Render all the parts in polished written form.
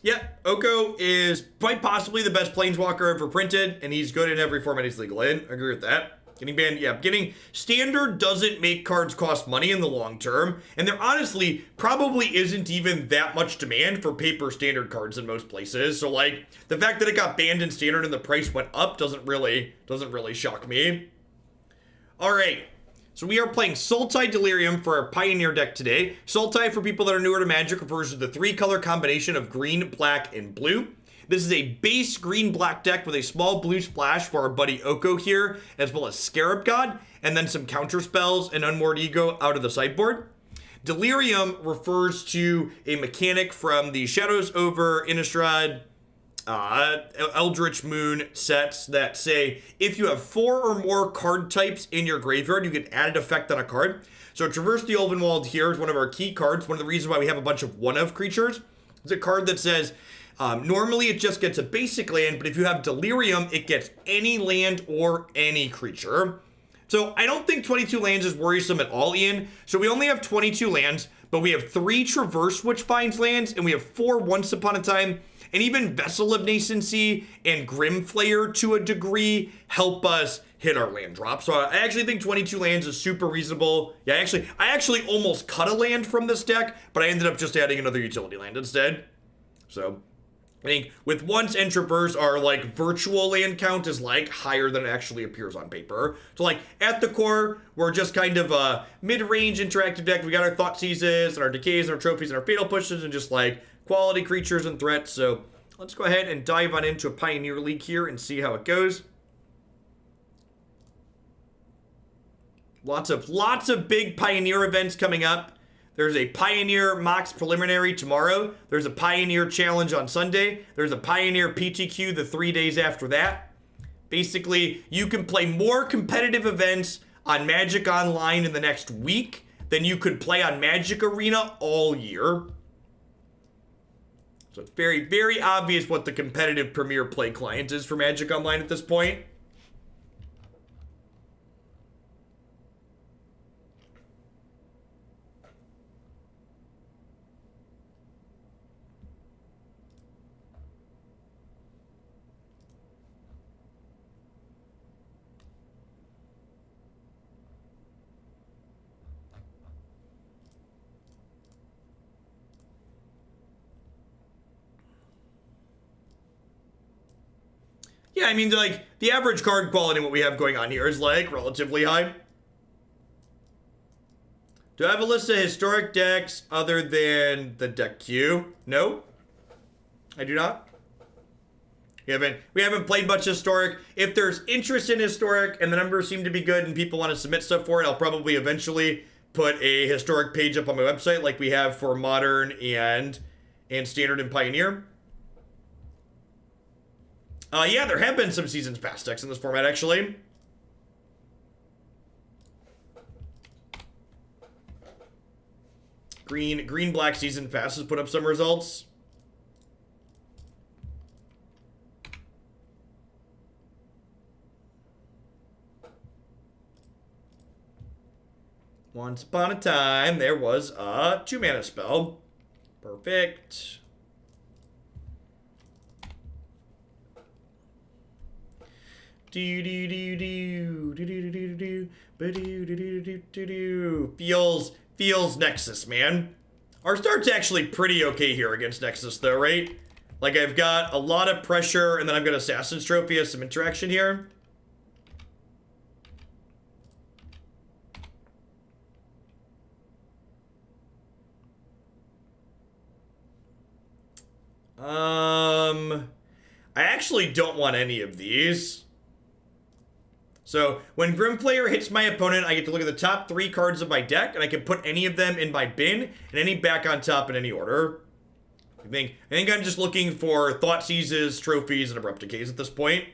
Yeah, Oko is quite possibly the best Planeswalker ever printed, and he's good in every format he's legal in. I agree with that. Getting banned, yeah, getting standard doesn't make cards cost money in the long term, and there honestly probably isn't even that much demand for paper standard cards in most places. So like the fact that it got banned in standard and the price went up doesn't really shock me. All right. So we are playing Sultai Delirium for our Pioneer deck today. Sultai, for people that are newer to Magic, refers to the 3-color combination of green, black, and blue. This is a base green-black deck with a small blue splash for our buddy Oko here, as well as Scarab God, and then some counter spells and Unmoored Ego out of the sideboard. Delirium refers to a mechanic from the Shadows over Innistrad Eldritch Moon sets that say if you have 4 or more card types in your graveyard, you can add an effect on a card. So Traverse the Ulvenwald here is one of our key cards. One of the reasons why we have a bunch of one-of creatures. It's a card that says normally it just gets a basic land, but if you have Delirium, it gets any land or any creature. So I don't think 22 lands is worrisome at all, Ian. So we only have 22 lands, but we have 3 Traverse Witchbind's lands, and we have 4 Once Upon a Time. And even Vessel of Nascency and Grim Flayer to a degree help us hit our land drop. So I actually think 22 lands is super reasonable. Yeah, I actually almost cut a land from this deck, but I ended up just adding another utility land instead. So I think with Once and Traverse, our like virtual land count is like higher than it actually appears on paper. So like at the core, we're just kind of a mid-range interactive deck. We got our Thoughtseizes and our Decays and our Trophies and our Fatal Pushes and just like quality creatures and threats. So let's go ahead and dive on into a Pioneer League here and see how it goes. Lots of big Pioneer events coming up. There's a Pioneer Mox Preliminary tomorrow. There's a Pioneer Challenge on Sunday. There's a Pioneer PTQ the 3 days after that. Basically, you can play more competitive events on Magic Online in the next week than you could play on Magic Arena all year. So it's very, very obvious what the competitive Premier Play client is for Magic Online at this point. Yeah, I mean, like, the average card quality what we have going on here is, like, relatively high. Do I have a list of historic decks other than the deck queue? No, I do not. We haven't played much historic. If there's interest in historic and the numbers seem to be good and people want to submit stuff for it, I'll probably eventually put a historic page up on my website like we have for Modern and Standard and Pioneer. Yeah, there have been some Seasons Past decks in this format, actually. Green-black Season Pass has put up some results. Once upon a time, there was a 2-mana spell. Perfect. Feels Nexus, man. Our start's actually pretty okay here against Nexus, though, right? Like, I've got a lot of pressure, and then I've got Assassin's Trophy as some interaction here. I actually don't want any of these. So when Grim Flayer hits my opponent, I get to look at the top 3 cards of my deck, and I can put any of them in my bin, and any back on top in any order. I think I'm just looking for Thoughtseizes, Trophies, and Abrupt Decays at this point.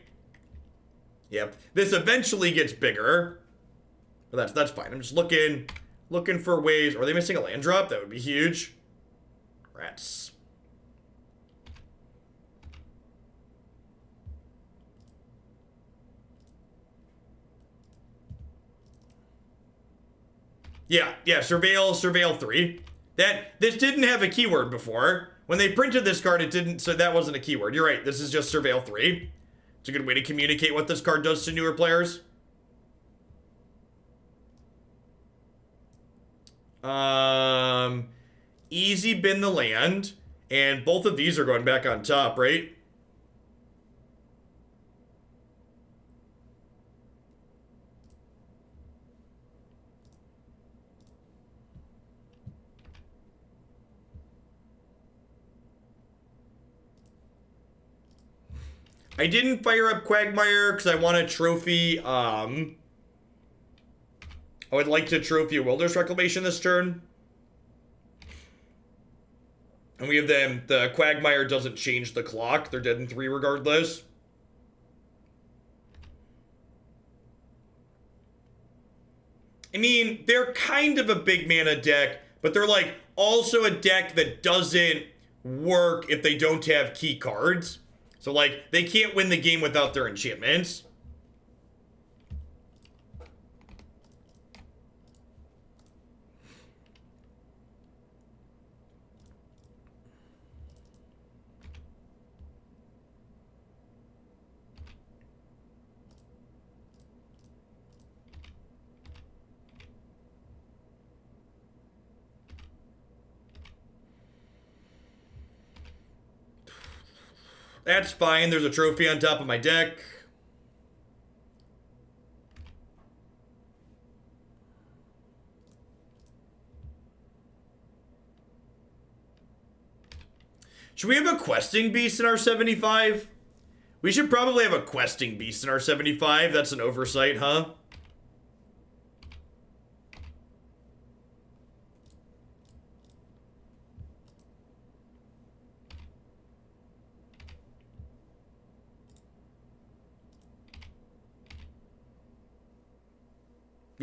Yep. This eventually gets bigger. But that's fine. I'm just looking for ways. Are they missing a land drop? That would be huge. Rats. Yeah, Surveil 3. This didn't have a keyword before. when they printed this card, it didn't, so that wasn't a keyword. You're right, this is just Surveil 3. It's a good way to communicate what this card does to newer players. Easy bin the land, and both of these are going back on top, right? I didn't fire up Quagmire because I want a trophy. I would like to trophy a Wilderness Reclamation this turn. And we have them, the Quagmire doesn't change the clock. They're dead in 3 regardless. I mean, they're kind of a big mana deck, but they're like also a deck that doesn't work if they don't have key cards. So like, they can't win the game without their enchantments. That's fine. There's a trophy on top of my deck. Should we have a questing beast in our 75? We should probably have a questing beast in our 75. That's an oversight, huh?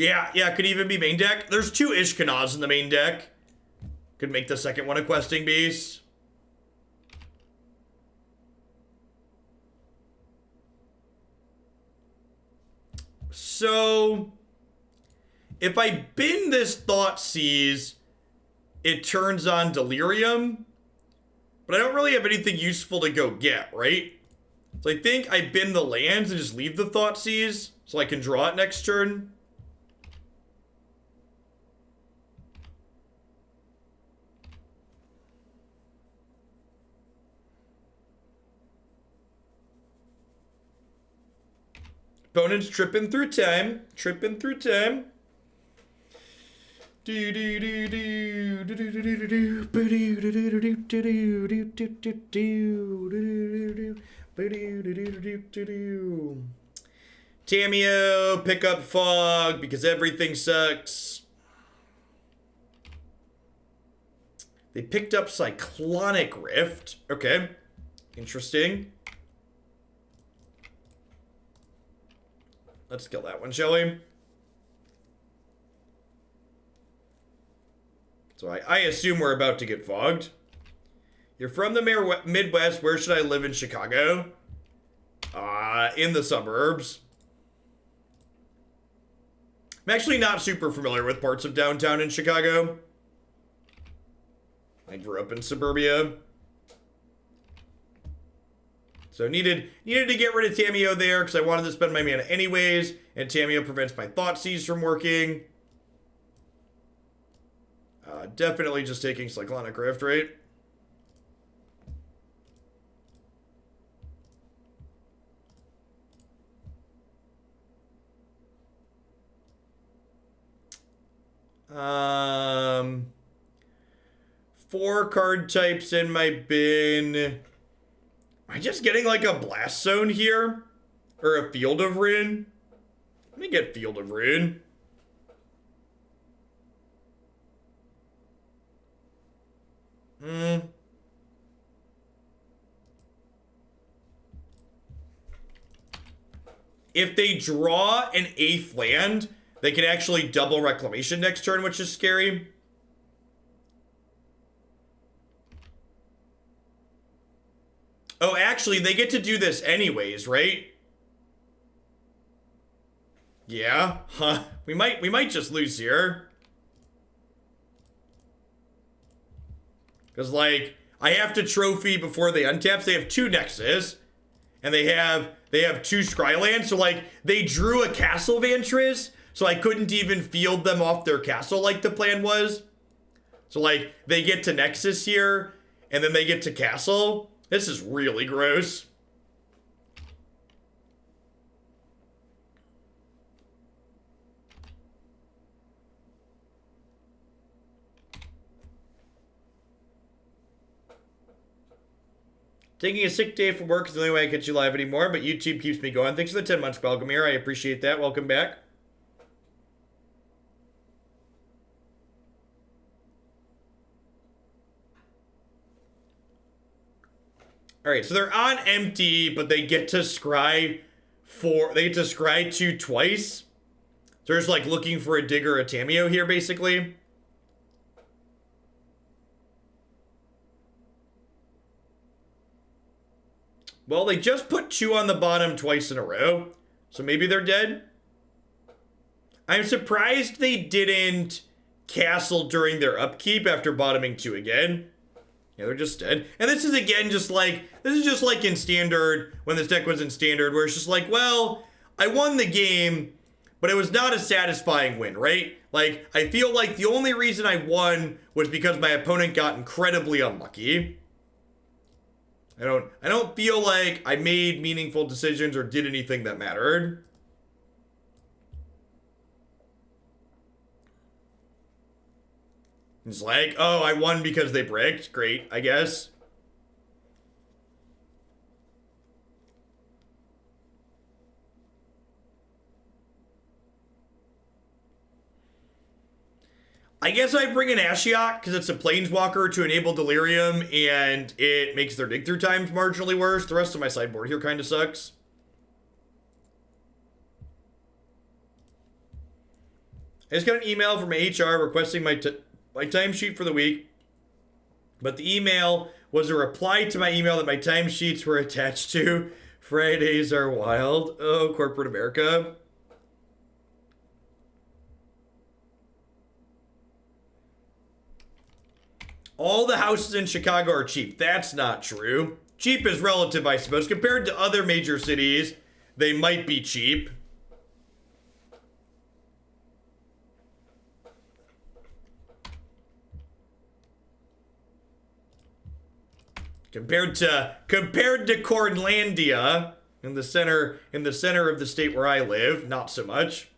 Yeah, could even be main deck. There's 2 Ishkanahs in the main deck. Could make the second one a questing beast. So, if I bin this Thoughtseize, it turns on Delirium. But I don't really have anything useful to go get, right? So I think I bin the lands and just leave the Thoughtseize so I can draw it next turn. Opponent's tripping through time. Tripping through time. Tamiyo, pick up Fog because everything sucks. They picked up Cyclonic Rift. Okay. Interesting. Let's kill that one, shall we? So I assume we're about to get fogged. You're from the Midwest. Where should I live in Chicago? In the suburbs. I'm actually not super familiar with parts of downtown in Chicago. I grew up in suburbia. So needed to get rid of Tamiyo there because I wanted to spend my mana anyways, and Tamiyo prevents my Thoughtseize from working. Definitely just taking Cyclonic Rift, right? Four card types in my bin. Am I just getting like a Blast Zone here? Or a Field of Ruin? Let me get Field of Ruin. If they draw an 8th land, they can actually double Reclamation next turn, which is scary. Oh, actually, they get to do this anyways, right? Yeah, huh. We might just lose here. Because, like, I have to trophy before they untap. So they have 2 Nexus, and they have 2 Scrylands. So like they drew a Castle Vantris, so I couldn't even field them off their castle like the plan was. So like they get to Nexus here, and then they get to Castle. This is really gross. Taking a sick day from work is the only way I catch you live anymore, but YouTube keeps me going. Thanks for the 10 months, Belgamir. I appreciate that. Welcome back. All right, so they're on empty, but they get to scry 2 twice. So they're just like looking for a Digger or a Tamiyo here, basically. Well, they just put 2 on the bottom twice in a row, so maybe they're dead. I'm surprised they didn't castle during their upkeep after bottoming 2 again. Yeah, they're just dead. And this is again just like in Standard, when this deck was in Standard, where it's just like, well, I won the game, but it was not a satisfying win, right? Like, I feel like the only reason I won was because my opponent got incredibly unlucky. I don't feel like I made meaningful decisions or did anything that mattered. It's like, oh, I won because they bricked. Great, I guess. I guess I bring in Ashiok because it's a Planeswalker to enable Delirium, and it makes their dig through times marginally worse. The rest of my sideboard here kind of sucks. I just got an email from HR requesting my timesheet for the week, but the email was a reply to my email that my timesheets were attached to. Fridays are wild. Oh, corporate America. All the houses in Chicago are cheap. That's not true. Cheap is relative, I suppose. Compared to other major cities, they might be cheap. Compared to Cornlandia, in the center of the state where I live, not so much.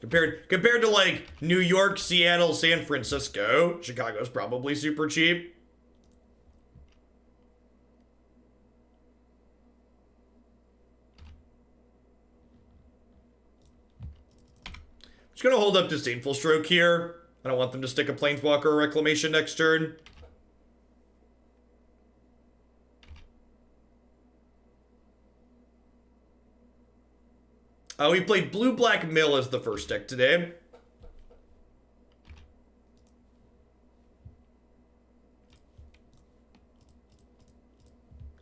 Compared to like New York, Seattle, San Francisco, Chicago's probably super cheap. Just gonna hold up Disdainful Stroke here. I don't want them to stick a Planeswalker or Reclamation next turn. We played Blue-Black Mill as the first deck today.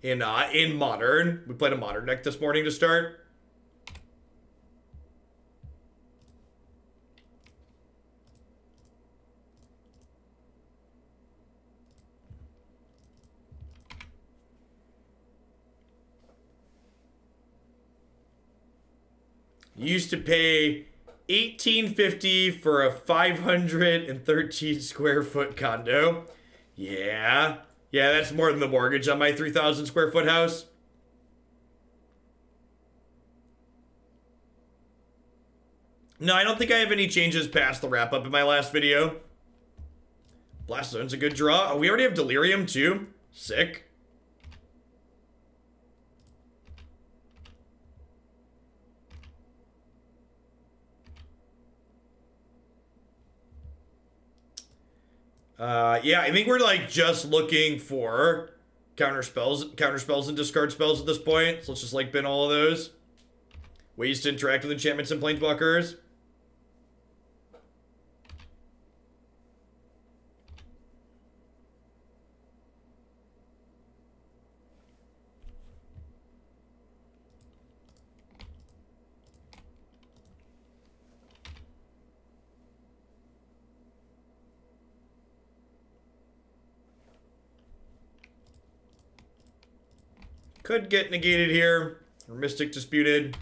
In Modern. We played a Modern deck this morning to start. You used to pay $18.50 for a 513 square foot condo. Yeah, that's more than the mortgage on my 3,000 square foot house. No, I don't think I have any changes past the wrap up in my last video. Blast Zone's a good draw. Oh, we already have Delirium too. Sick. Yeah, I think we're like just looking for counter spells and discard spells at this point. So let's just like bin all of those. Ways to interact with enchantments and planeswalkers. Could get negated here. Or Mystic Disputed.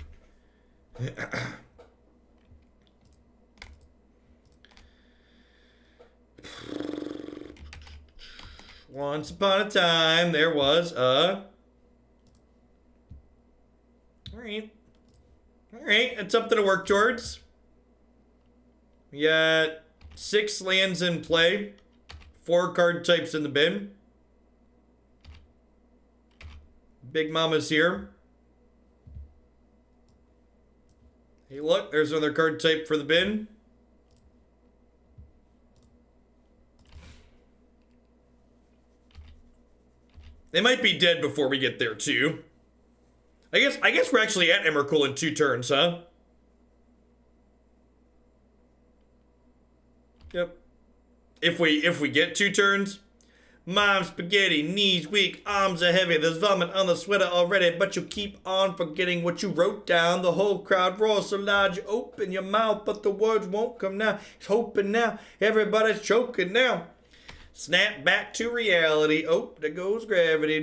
Once upon a time, there was a... Alright. Alright, it's something to work towards. We got 6 lands in play. 4 card types in the bin. Big Mama's here. Hey, look, there's another card type for the bin. They might be dead before we get there, too. I guess we're actually at Emrakul in 2 turns, huh? Yep. If we get 2 turns. Mom's spaghetti, knees weak, arms are heavy. There's vomit on the sweater already, but you keep on forgetting what you wrote down. The whole crowd roars so loud you open your mouth, but the words won't come now. He's hoping now. Everybody's choking now. Snap back to reality. Oh, there goes gravity.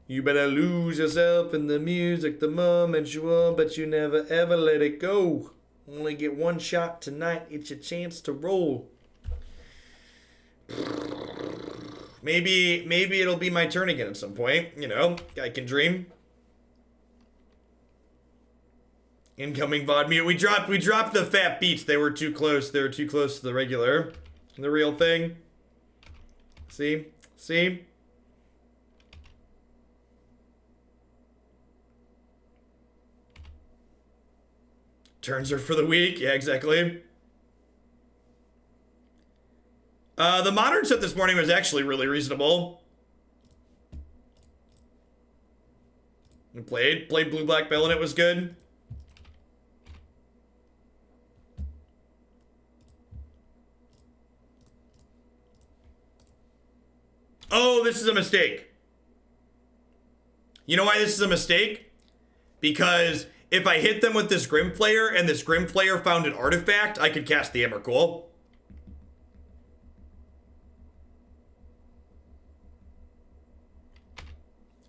You better lose yourself in the music the moment you want, but you never ever let it go. Only get 1 shot tonight. It's your chance to roll. Maybe it'll be my turn again at some point. You know, I can dream. Incoming VOD mute. We dropped the fat beats. They were too close. They were too close to the regular. The real thing. See? See? Turns are for the weak. Yeah, exactly. The modern set this morning was actually really reasonable. We played blue black bell and it was good. Oh, this is a mistake. You know why this is a mistake? Because if I hit them with this Grim Flayer and this Grim Flayer found an artifact, I could cast the Emrakul.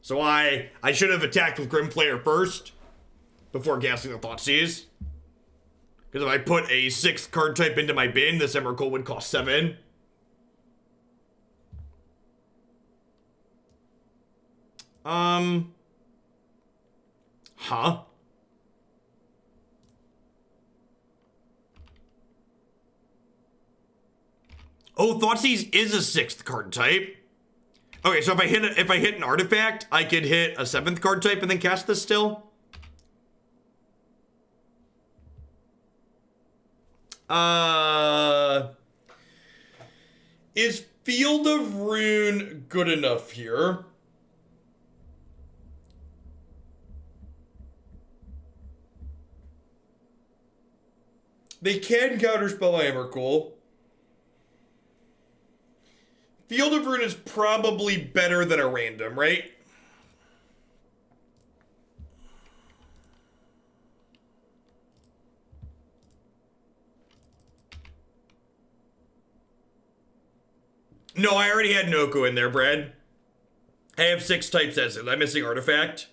So I should have attacked with Grim Flayer first before casting the Thoughtseize. Because if I put a 6th card type into my bin, this Emrakul would cost 7. Huh? Oh, Thoughtseize is a 6th card type. Okay, so if I hit an artifact, I could hit a 7th card type and then cast this still. Is Field of Rune good enough here? They can counterspell my Emrakul. Field of Rune is probably better than a random, right? No, I already had Noku in there, Brad. I have 6 types as it. I'm missing artifact.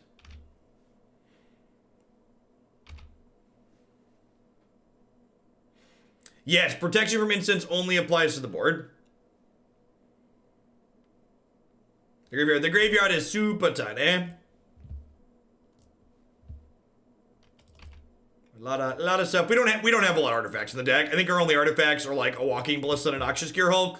Yes, protection from instants only applies to the board. The graveyard is super tiny. A lot of stuff. We don't have a lot of artifacts in the deck. I think our only artifacts are like a Walking Ballista and a Noxious Gearhulk.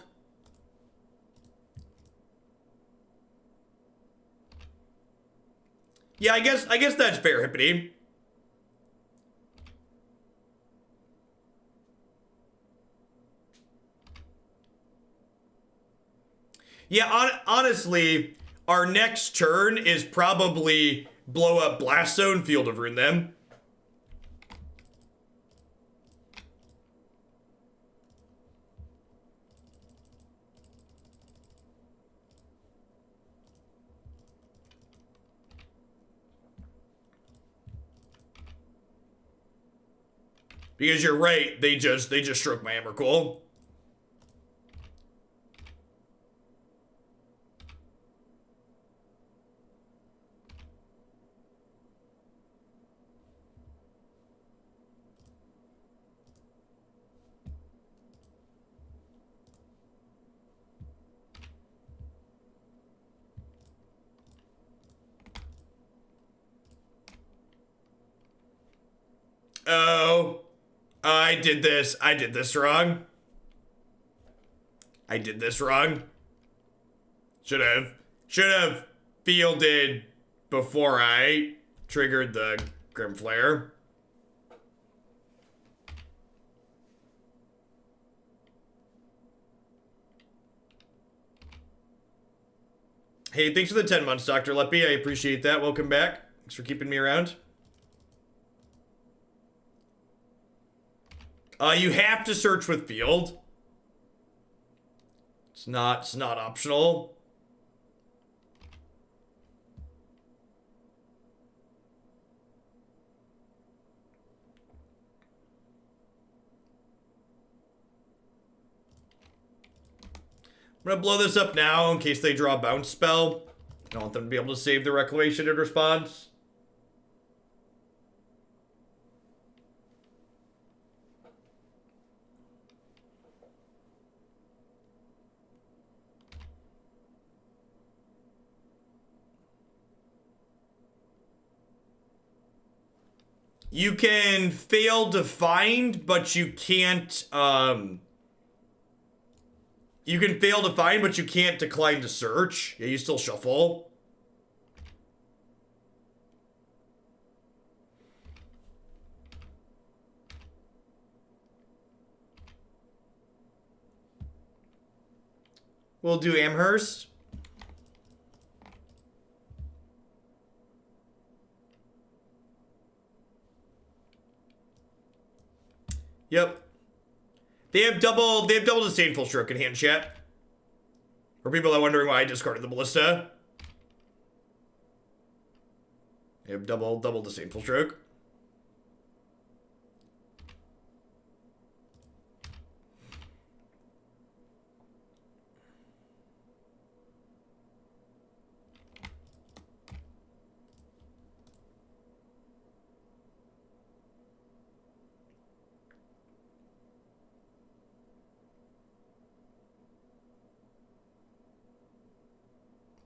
Yeah, I guess that's fair, Hippity. Yeah, honestly, our next turn is probably blow up Blast Zone, Field of Rune them. Because you're right, they just stroke my Emrakul. Oh, I did this. I did this wrong. I did this wrong. Should have fielded before I triggered the Grim Flayer. Hey, thanks for the 10 months, Dr. Leppy. I appreciate that. Welcome back. Thanks for keeping me around. You have to search with field. It's not optional. I'm gonna blow this up now in case they draw a bounce spell. I don't want them to be able to save the Reclamation in response. You can fail to find, but you can't, you can fail to find, but you can't decline to search. Yeah, you still shuffle. We'll do Amherst. Yep. They have double Disdainful Stroke in hand, chat. For people that are wondering why I discarded the Ballista. They have double Disdainful Stroke.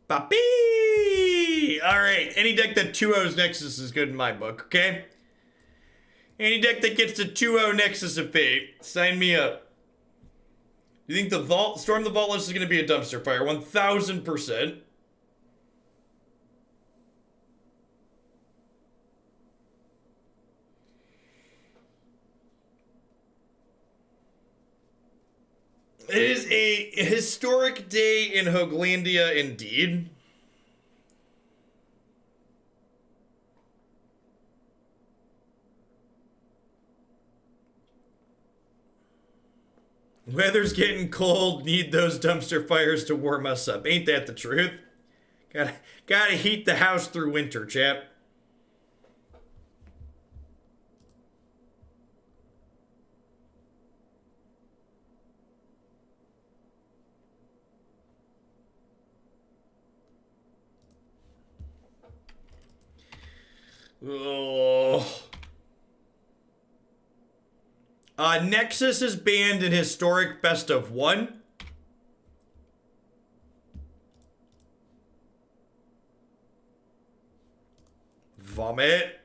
Papi! Alright, any deck that 2-0's Nexus is good in my book, okay? Any deck that gets to 2-0 Nexus of Fate, sign me up. You think the Vault, Storm the Vault list is going to be a dumpster fire? 1000%. It is a historic day in Hoaglandia, indeed. Weather's getting cold, need those dumpster fires to warm us up. Ain't that the truth? Gotta heat the house through winter, chap. Oh. Nexus is banned in historic best of 1. Vomit.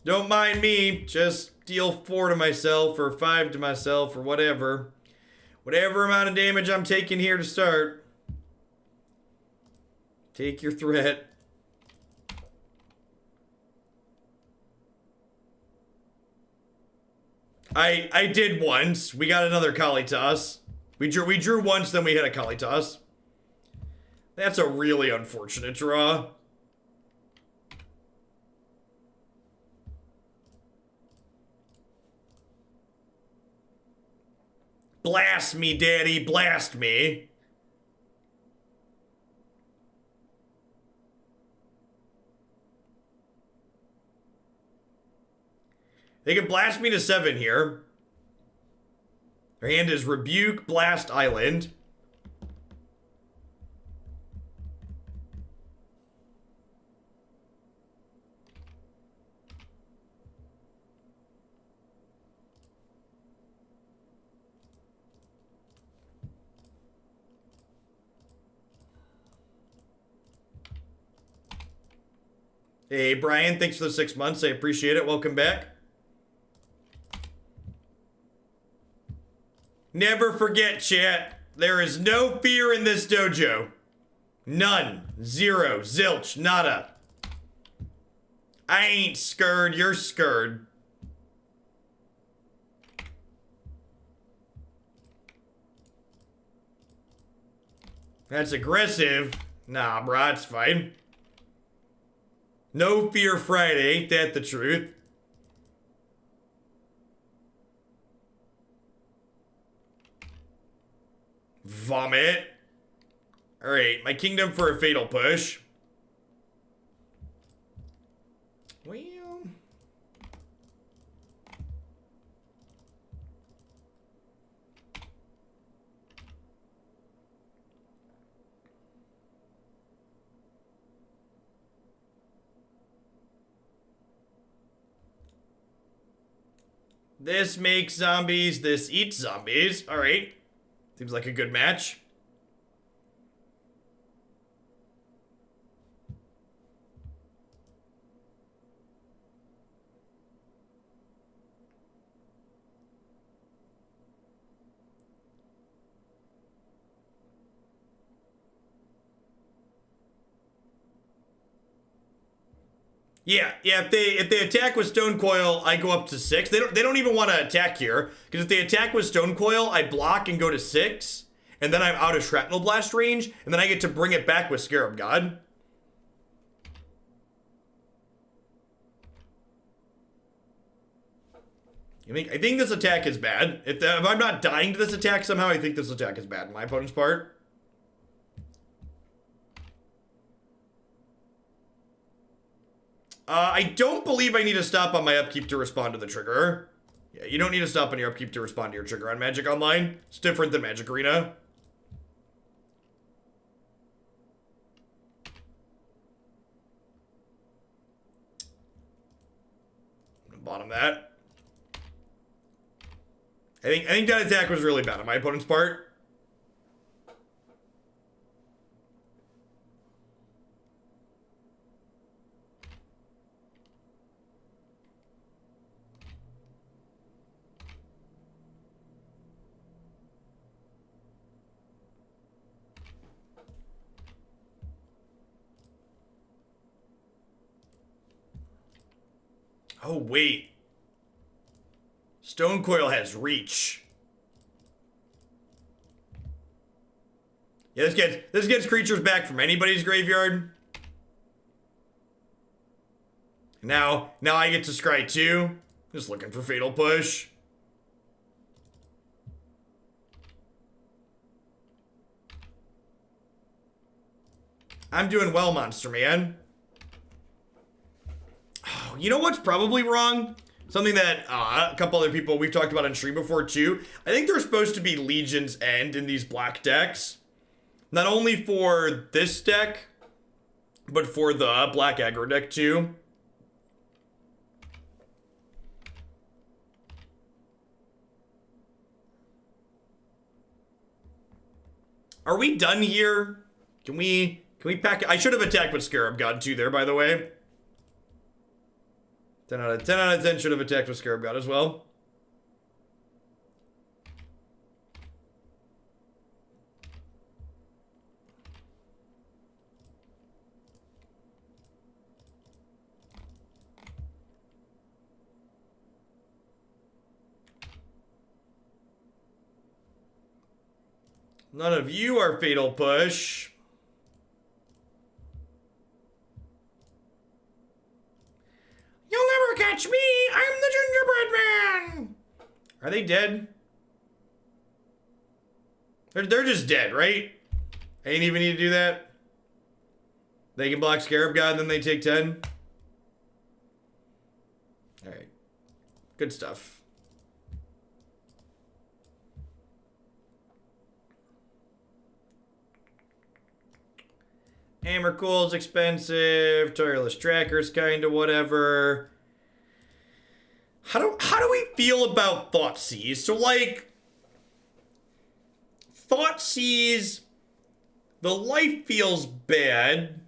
Don't mind me. Just deal 4 to myself or 5 to myself or whatever. Whatever amount of damage I'm taking here to start. Take your threat. I did once. We got another Kalitas. We drew once, then we hit a Kalitas. That's a really unfortunate draw. Blast me, daddy, blast me. They can blast me to 7 here. Their hand is Rebuke, Blast, Island. Hey, Brian, thanks for the 6 months. I appreciate it. Welcome back. Never forget, chat. There is no fear in this dojo. None. Zero. Zilch. Nada. I ain't scared. You're scared. That's aggressive. Nah, brah, it's fine. No fear Friday. Ain't that the truth? Vomit. Alright, my kingdom for a fatal push. Well... This makes zombies, this eats zombies. Alright. Seems like a good match. Yeah, if they attack with Stone Coil, I go up to 6. They don't even want to attack here, because if they attack with Stone Coil, I block and go to 6, and then I'm out of Shrapnel Blast range, and then I get to bring it back with Scarab God. I think this attack is bad. If I'm not dying to this attack somehow, I think this attack is bad on my opponent's part. I don't believe I need to stop on my upkeep to respond to the trigger. Yeah, you don't need to stop on your upkeep to respond to your trigger on Magic Online. It's different than Magic Arena. I'm gonna bottom that. I think that attack was really bad on my opponent's part. Oh, wait. Stone Coil has reach. Yeah, this gets creatures back from anybody's graveyard. Now I get to scry too. Just looking for Fatal Push. I'm doing well, Monster Man. Oh, you know what's probably wrong? Something that a couple other people we've talked about on stream before too. I think there's supposed to be Legion's End in these black decks. Not only for this deck, but for the black aggro deck too. Are we done here? Can we pack it? I should have attacked with Scarab God too there, by the way. 10 out of 10 should have attacked with Scarab God as well. None of you are Fatal Push. You'll never catch me! I'm the gingerbread man! Are they dead? They're just dead, right? I ain't even need to do that. They can block Scarab God and then they take 10. Alright. Good stuff. Emrakul's expensive. Tireless Tracker's kind of whatever. How do we feel about Thoughtseize? So, like, Thoughtseize, the life feels bad.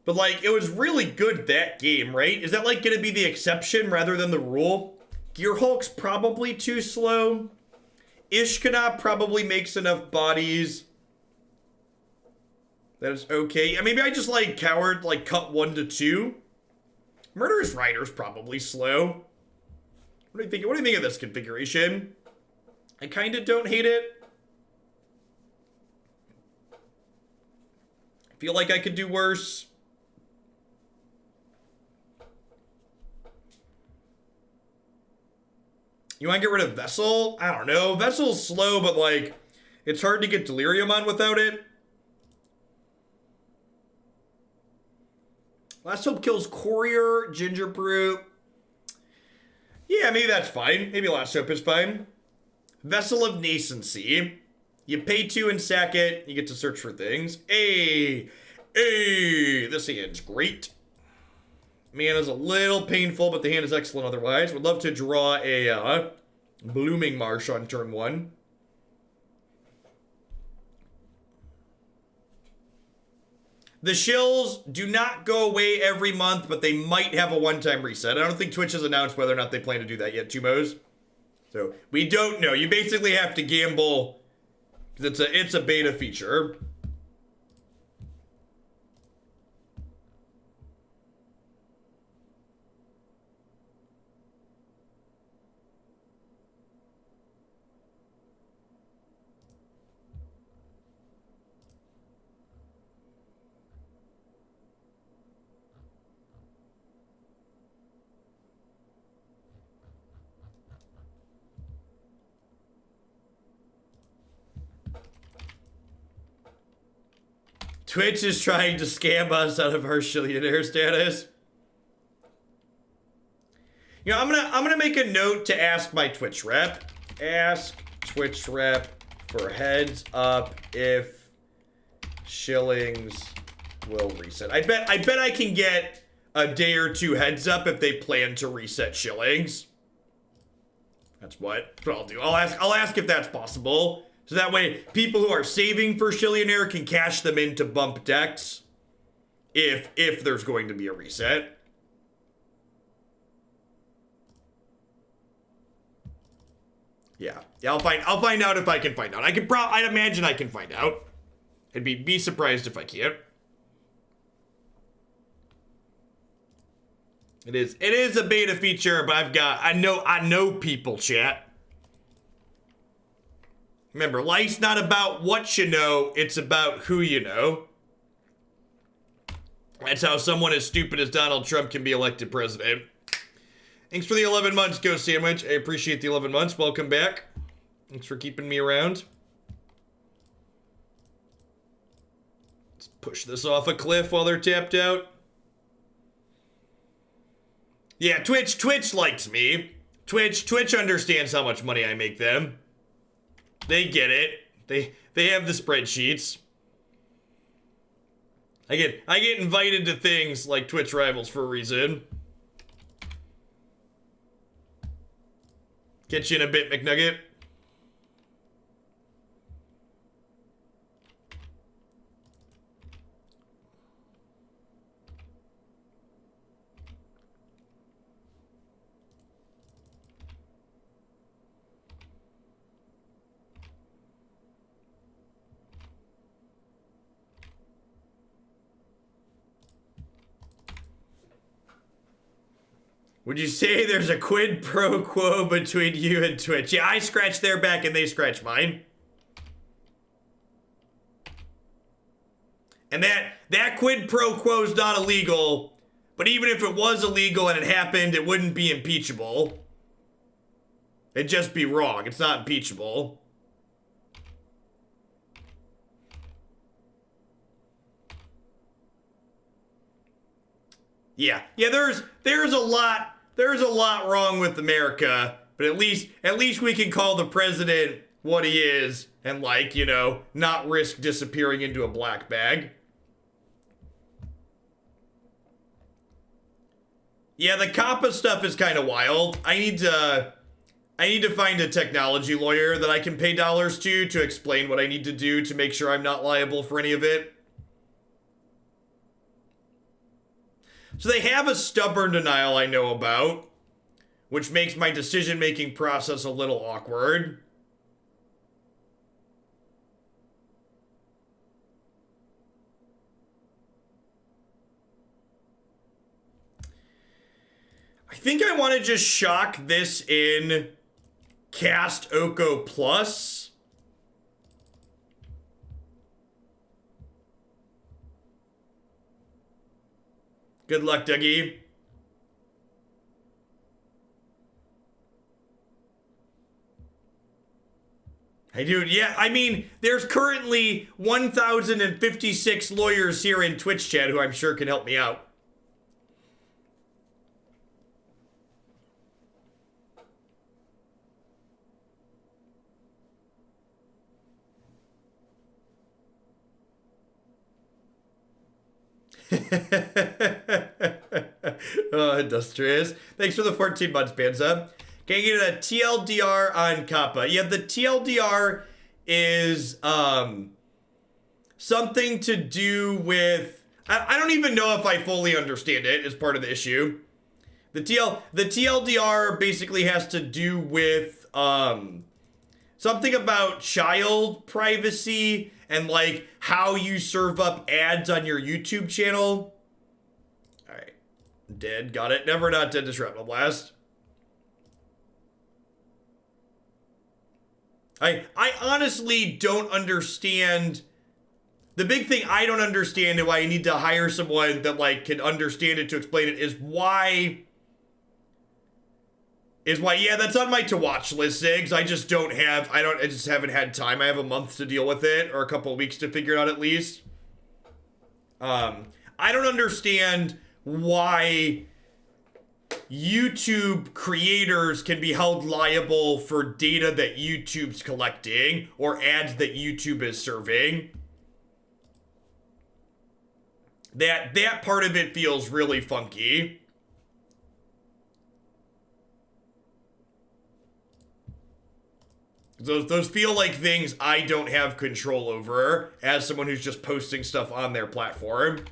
But, like, it was really good that game, right? Is that, like, going to be the exception rather than the rule? Gearhulk's probably too slow. Ishkanah probably makes enough bodies that it's okay. Yeah, maybe I just, like, coward, like, cut 1 to 2. Murderous Rider's probably slow. What do you think? What do you think of this configuration? I kind of don't hate it. I feel like I could do worse. You want to get rid of Vessel? I don't know. Vessel's slow, but, like, it's hard to get Delirium on without it. Last Hope kills Courier, Ginger Brute. Yeah, maybe that's fine. Maybe Last Hope is fine. Vessel of Nascency. You pay 2 and sack it. You get to search for things. Hey, this hand's great. Mana's a little painful, but the hand is excellent otherwise. Would love to draw a Blooming Marsh on turn 1. The shills do not go away every month, but they might have a one-time reset. I don't think Twitch has announced whether or not they plan to do that yet, Tumos. So, we don't know. You basically have to gamble, because it's a beta feature. Twitch is trying to scam us out of our Shillionaire status. You know, I'm gonna make a note to ask my Twitch rep. Ask Twitch rep for heads up if shillings will reset. I bet I can get a day or 2 heads up if they plan to reset shillings. That's what I'll do. I'll ask if that's possible. So that way, people who are saving for Shillionaire can cash them in to bump decks if there's going to be a reset. Yeah, I'll find out if I can find out. I'd imagine I can find out. I'd be surprised if I can't. It is a beta feature, but I know people, chat. Remember, life's not about what you know, it's about who you know. That's how someone as stupid as Donald Trump can be elected president. Thanks for the 11 months, Ghost Sandwich. I appreciate the 11 months. Welcome back. Thanks for keeping me around. Let's push this off a cliff while they're tapped out. Yeah, Twitch likes me. Twitch understands how much money I make them. They get it. They have the spreadsheets. I get invited to things like Twitch Rivals for a reason. Catch you in a bit, McNugget. Would you say there's a quid pro quo between you and Twitch? Yeah, I scratch their back and they scratch mine. And that quid pro quo is not illegal, but even if it was illegal and it happened, it wouldn't be impeachable. It'd just be wrong. It's not impeachable. Yeah, there's a lot wrong with America, but at least we can call the president what he is and, like, you know, not risk disappearing into a black bag. Yeah, the COPPA stuff is kind of wild. I need to find a technology lawyer that I can pay dollars to explain what I need to do to make sure I'm not liable for any of it. So they have a stubborn denial I know about, which makes my decision-making process a little awkward. I think I want to just shock this in Cast Oko Plus. Good luck, Dougie. Hey, dude, yeah, I mean, there's currently 1,056 lawyers here in Twitch chat who I'm sure can help me out. Oh, industrious. Thanks for the 14 months, Banza. Can you get a TLDR on Kappa? Yeah, the TLDR is something to do with... I don't even know if I fully understand it as part of the issue. The TLDR basically has to do with something about child privacy and like how you serve up ads on your YouTube channel. All right, dead, got it. Never not dead to Shrapnel Blast. I honestly don't understand. The big thing I don't understand and why I need to hire someone that like can understand it to explain it is why, yeah, that's on my to watch list, Ziggs. I just haven't had time. I have a month to deal with it, or a couple of weeks to figure it out at least. I don't understand why YouTube creators can be held liable for data that YouTube's collecting or ads that YouTube is serving. That part of it feels really funky. Those feel like things I don't have control over as someone who's just posting stuff on their platform.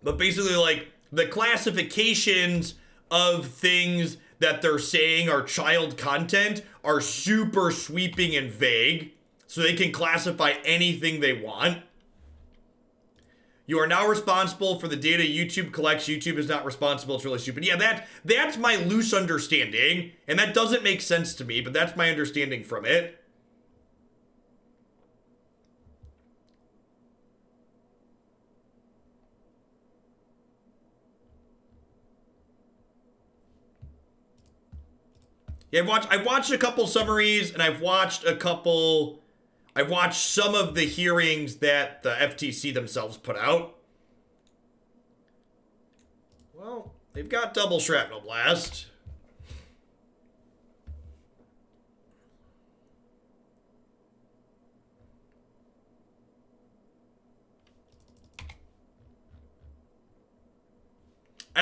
But basically, like, the classifications of things that they're saying are child content are super sweeping and vague, so they can classify anything they want. You are now responsible for the data YouTube collects. YouTube is not responsible. It's really stupid. Yeah, that's my loose understanding, and that doesn't make sense to me, but that's my understanding from it. Yeah, I've watched a couple summaries, and I've watched some of the hearings that the FTC themselves put out. Well, they've got double shrapnel blast. I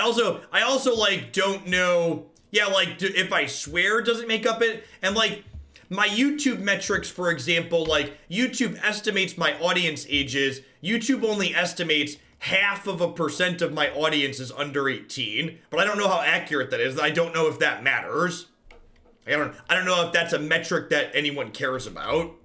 also like don't know. Yeah, like if I swear, does it make up it? And like my YouTube metrics, for example, like YouTube estimates my audience ages. YouTube only estimates 0.5% of my audience is under 18, but I don't know how accurate that is. I don't know if that matters. I don't know if that's a metric that anyone cares about.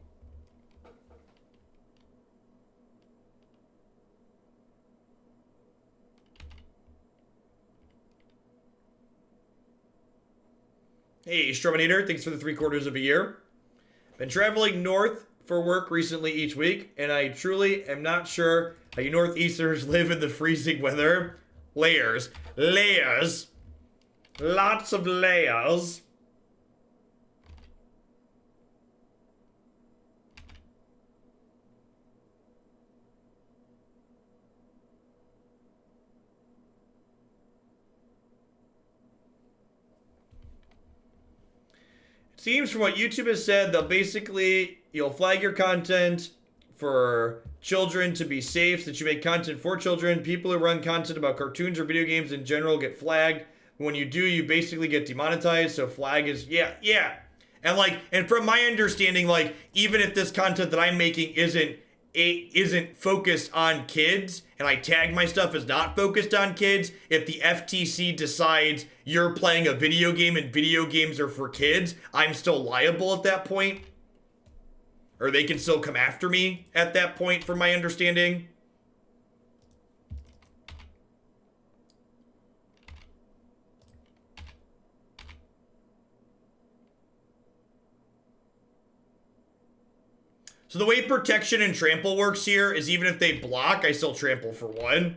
Hey, Struminator, thanks for the 3/4 of a year. Been traveling north for work recently each week, and I truly am not sure how you Northeasterners live in the freezing weather. Layers. Layers. Lots of layers. Seems from what YouTube has said, you'll flag your content for children to be safe, so that you make content for children. People who run content about cartoons or video games in general get flagged. When you do, you basically get demonetized, so flag is, yeah. And from my understanding, like, even if this content that I'm making isn't it isn't focused on kids, and I tag my stuff as not focused on kids, if the FTC decides you're playing a video game and video games are for kids, I'm still liable at that point. Or they can still come after me at that point, from my understanding. So the way protection and trample works here is even if they block, I still trample for 1.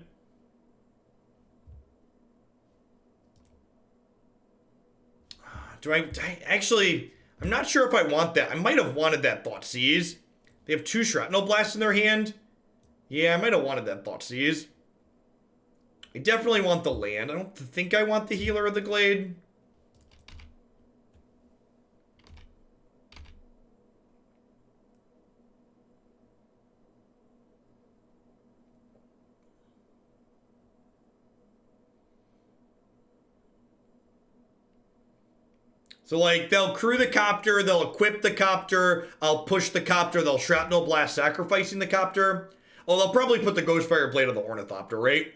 Do I actually, I'm not sure if I want that. I might have wanted that Thoughtseize. They have 2 Shrapnel Blasts in their hand. Yeah, I might have wanted that Thoughtseize. I definitely want the land. I don't think I want the Healer or the Glade. So, like, they'll crew the copter, they'll equip the copter, I'll push the copter, they'll Shrapnel Blast sacrificing the copter. Oh, they'll probably put the Ghostfire Blade on the Ornithopter, right?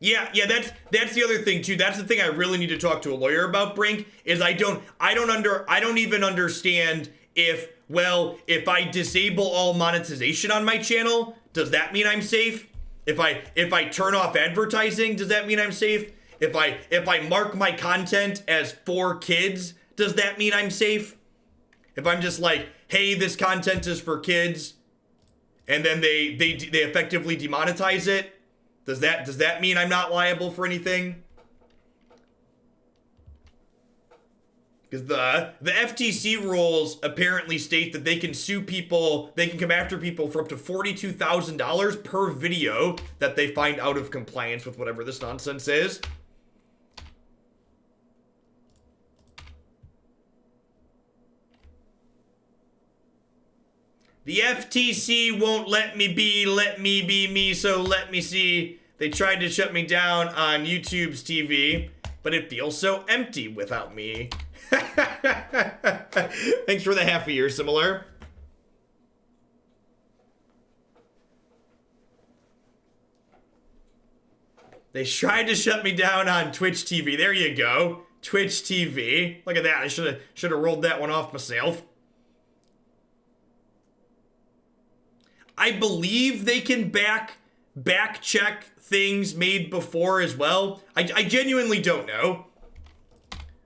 Yeah, that's the other thing too. That's the thing I really need to talk to a lawyer about, Brink, is I don't even understand if I disable all monetization on my channel, does that mean I'm safe? If I turn off advertising, does that mean I'm safe? If I mark my content as for kids, does that mean I'm safe? If I'm just like, hey, this content is for kids, and then they effectively demonetize it, does that mean I'm not liable for anything? Because the FTC rules apparently state that they can sue people, they can come after people for up to $42,000 per video that they find out of compliance with whatever this nonsense is. The FTC won't let me be me, so let me see. They tried to shut me down on YouTube's TV, but it feels so empty without me. Thanks for the half a year, Similar. They tried to shut me down on Twitch TV. There you go. Twitch TV. Look at that. I should have rolled that one off myself. I believe they can back check things made before as well. I genuinely don't know.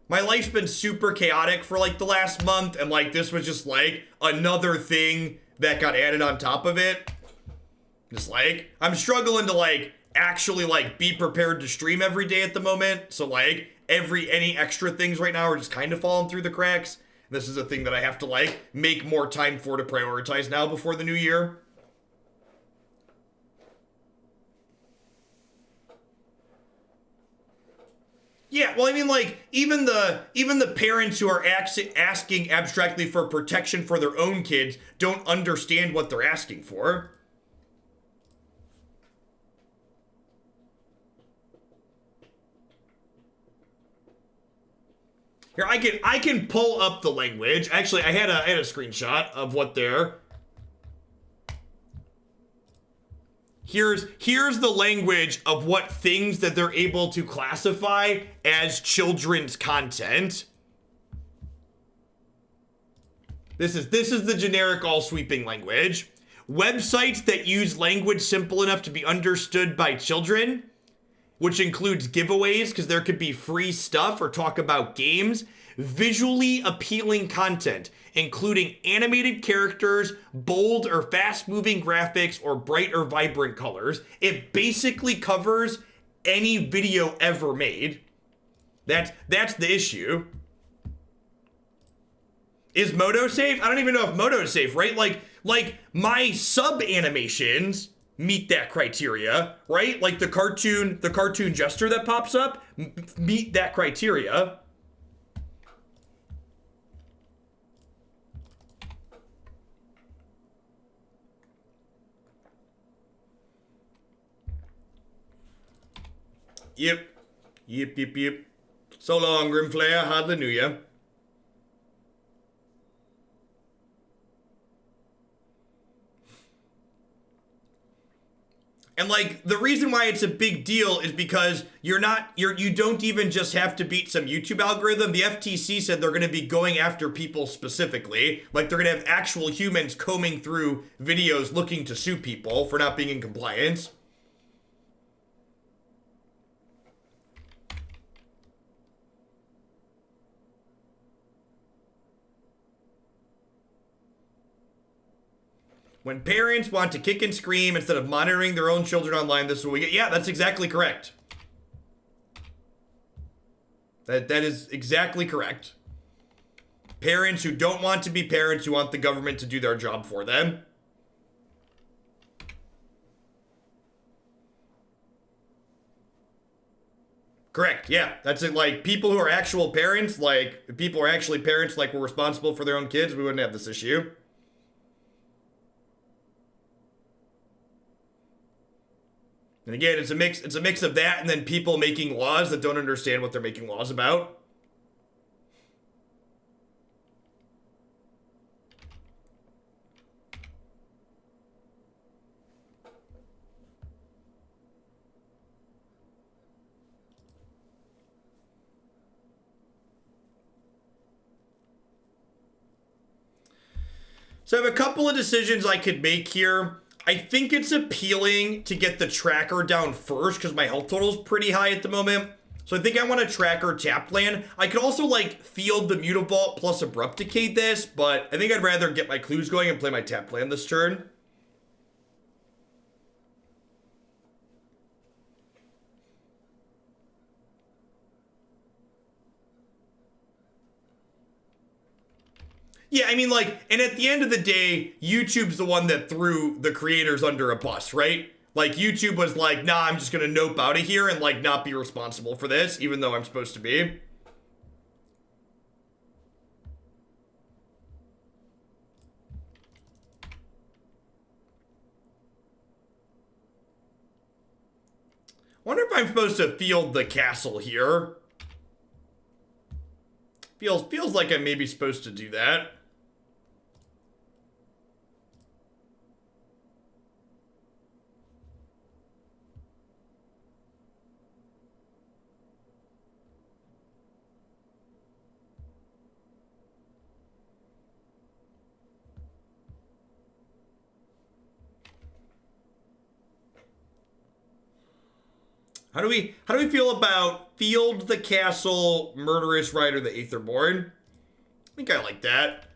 My life's been super chaotic for like the last month, and like this was just like another thing that got added on top of it. Just like, I'm struggling to like actually like be prepared to stream every day at the moment. So like any extra things right now are just kind of falling through the cracks. This is a thing that I have to like make more time for to prioritize now before the new year. Yeah, well, I mean, like, even the parents who are asking abstractly for protection for their own kids don't understand what they're asking for. Here, I can pull up the language. Actually, I had a screenshot of what they're. Here's the language of what things that they're able to classify as children's content. This is the generic all-sweeping language. Websites that use language simple enough to be understood by children, which includes giveaways, because there could be free stuff or talk about games. Visually appealing content, including animated characters, bold or fast-moving graphics, or bright or vibrant colors. It basically covers any video ever made. That's the issue. Is Moto safe? I don't even know if Moto's safe, right? Like my sub animations meet that criteria, right? Like the cartoon gesture that pops up meet that criteria. Yep. Yep. So long, Grim Flayer. Hallelujah. And like, the reason why it's a big deal is because you don't even just have to beat some YouTube algorithm. The FTC said they're gonna be going after people specifically. Like, they're gonna have actual humans combing through videos looking to sue people for not being in compliance. When parents want to kick and scream instead of monitoring their own children online, this is what we get. Yeah, that's exactly correct. That is exactly correct. Parents who don't want to be parents, who want the government to do their job for them. Correct, yeah. That's it. Like, people who are actual parents, like, if people are actually parents, like, were responsible for their own kids, we wouldn't have this issue. And again, it's a mix of that and then people making laws that don't understand what they're making laws about. So I have a couple of decisions I could make here. I think it's appealing to get the tracker down first because my health total is pretty high at the moment. So I think I want a tracker tap land. I could also like field the Mutavault plus Abrupt Decay this, but I think I'd rather get my clues going and play my tap land this turn. Yeah, I mean, like, and at the end of the day, YouTube's the one that threw the creators under a bus, right? Like, YouTube was like, nah, I'm just gonna nope out of here and, like, not be responsible for this, even though I'm supposed to be. Wonder if I'm supposed to field the castle here. Feels like I'm maybe supposed to do that. How do we feel about field the castle, Murderous Rider, the Aetherborn? I think I like that.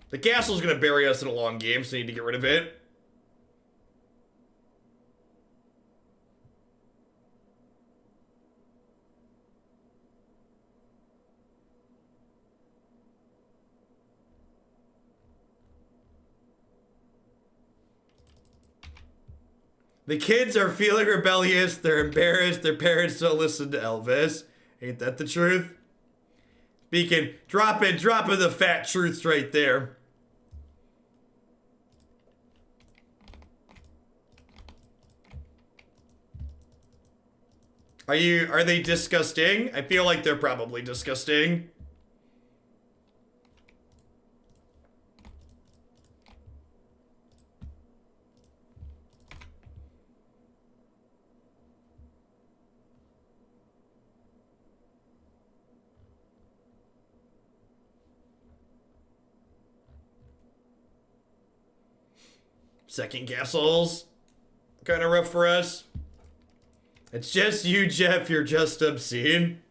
The castle's gonna bury us in a long game, so I need to get rid of it. The kids are feeling rebellious, they're embarrassed, their parents don't listen to Elvis. Ain't that the truth? Beacon, dropping the fat truths right there. Are they disgusting? I feel like they're probably disgusting. Second castles. Kind of rough for us. It's just you, Jeff. You're just obscene.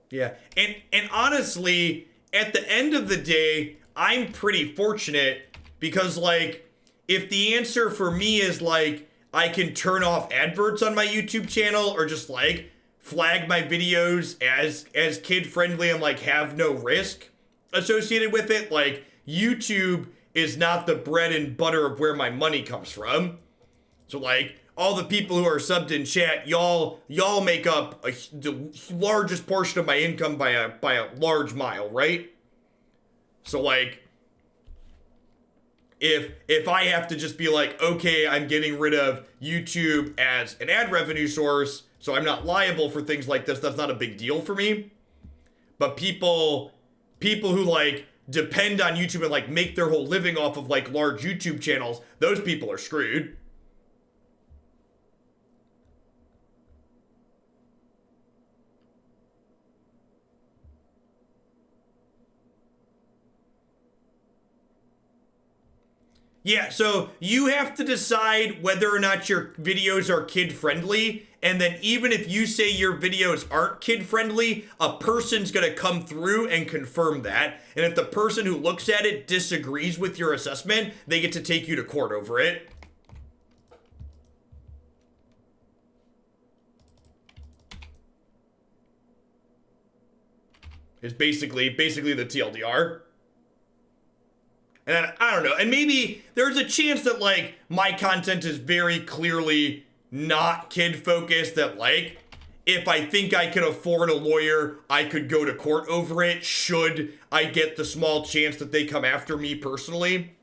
Yeah. And honestly, at the end of the day, I'm pretty fortunate because, like, if the answer for me is, like, I can turn off adverts on my YouTube channel or just, like, flag my videos as kid-friendly and, like, have no risk associated with it, like, YouTube is not the bread and butter of where my money comes from. So, like, all the people who are subbed in chat, y'all make up the largest portion of my income by a large mile, right? So like, if I have to just be like, okay, I'm getting rid of YouTube as an ad revenue source, so I'm not liable for things like this, that's not a big deal for me. But people who like depend on YouTube and like make their whole living off of like large YouTube channels, those people are screwed. Yeah, so you have to decide whether or not your videos are kid-friendly, and then even if you say your videos aren't kid-friendly, a person's gonna come through and confirm that, and if the person who looks at it disagrees with your assessment, they get to take you to court over it. It's basically the TLDR. And I don't know, and maybe there's a chance that like my content is very clearly not kid focused, that like if I think I could afford a lawyer, I could go to court over it should I get the small chance that they come after me personally.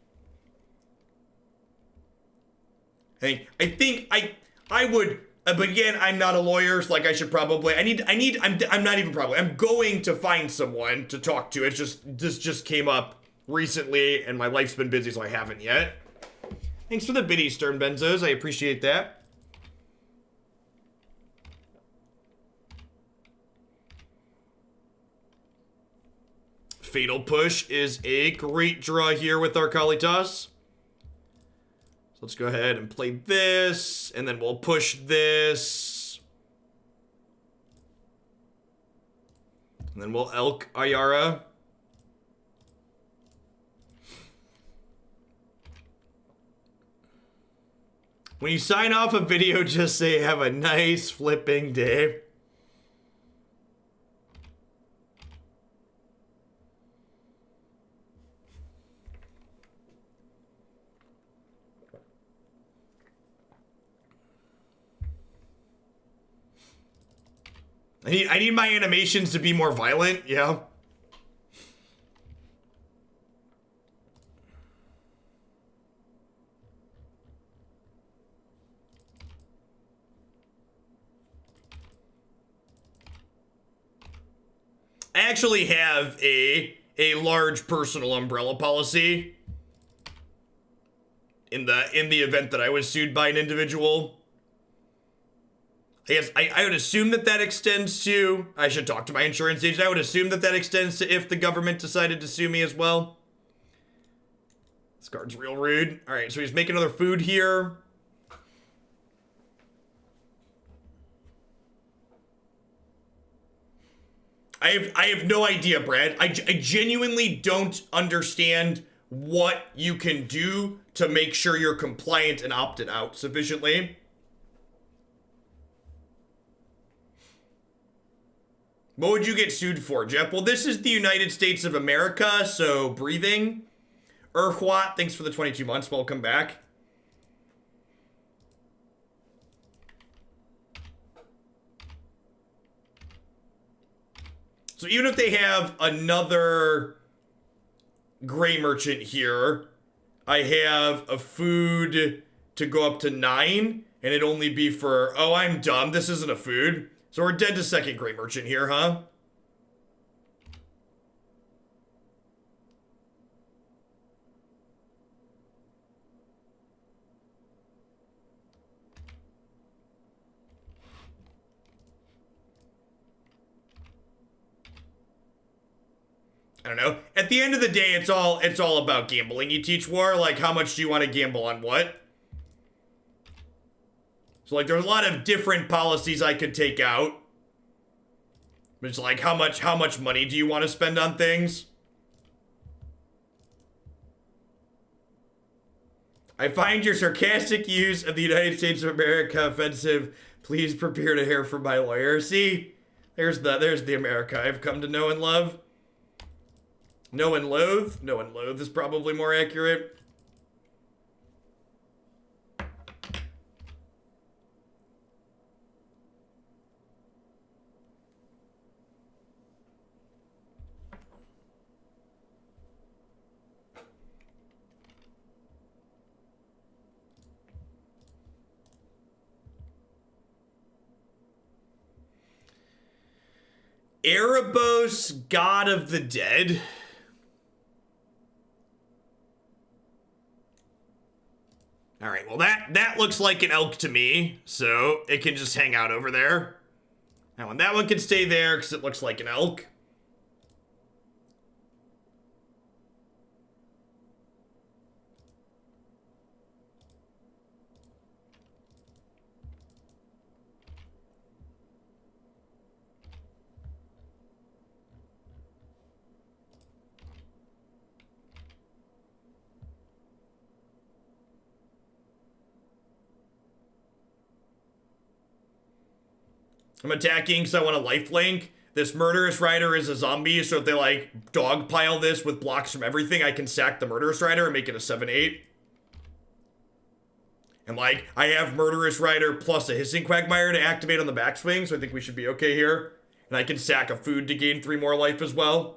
I think I would, but again, I'm not a lawyer, so like I should probably, I'm not even probably, I'm going to find someone to talk to. It's just, this just came up recently, and my life's been busy, so I haven't yet. Thanks for the biddies, Stern Benzos. I appreciate that. Fatal Push is a great draw here with our Kalitas. So let's go ahead and play this, and then we'll push this. And then we'll Elk Ayara. When you sign off a video, just say, have a nice flipping day. I need my animations to be more violent, yeah. I actually have a large personal umbrella policy in the event that I was sued by an individual. I guess I would assume that extends to, I should talk to my insurance agent. I would assume that extends to if the government decided to sue me as well. This card's real rude. All right, so he's making another food here. I have no idea, Brad. I genuinely don't understand what you can do to make sure you're compliant and opted out sufficiently. What would you get sued for, Jeff? Well, this is the United States of America, so breathing. Urhwat, thanks for the 22 months. Welcome back. So even if they have another gray merchant here, I have a food to go up to 9, and it'd only be for, oh, I'm dumb. This isn't a food. So we're dead to second gray merchant here, huh? I don't know. At the end of the day, it's all about gambling. You teach war, like how much do you want to gamble on what? So like there's a lot of different policies I could take out. But it's like how much money do you want to spend on things? I find your sarcastic use of the United States of America offensive. Please prepare to hear from my lawyer. See? There's the America I've come to know and love. Know and loathe? Know and loathe is probably more accurate. Erebos, God of the Dead. All right, well, that looks like an elk to me, so it can just hang out over there. Now, and that one can stay there because it looks like an elk. I'm attacking because I want a lifelink. This Murderous Rider is a zombie, so if they, like, dogpile this with blocks from everything, I can sack the Murderous Rider and make it a 7/8. And, like, I have Murderous Rider plus a Hissing Quagmire to activate on the backswing, so I think we should be okay here. And I can sack a food to gain 3 more life as well.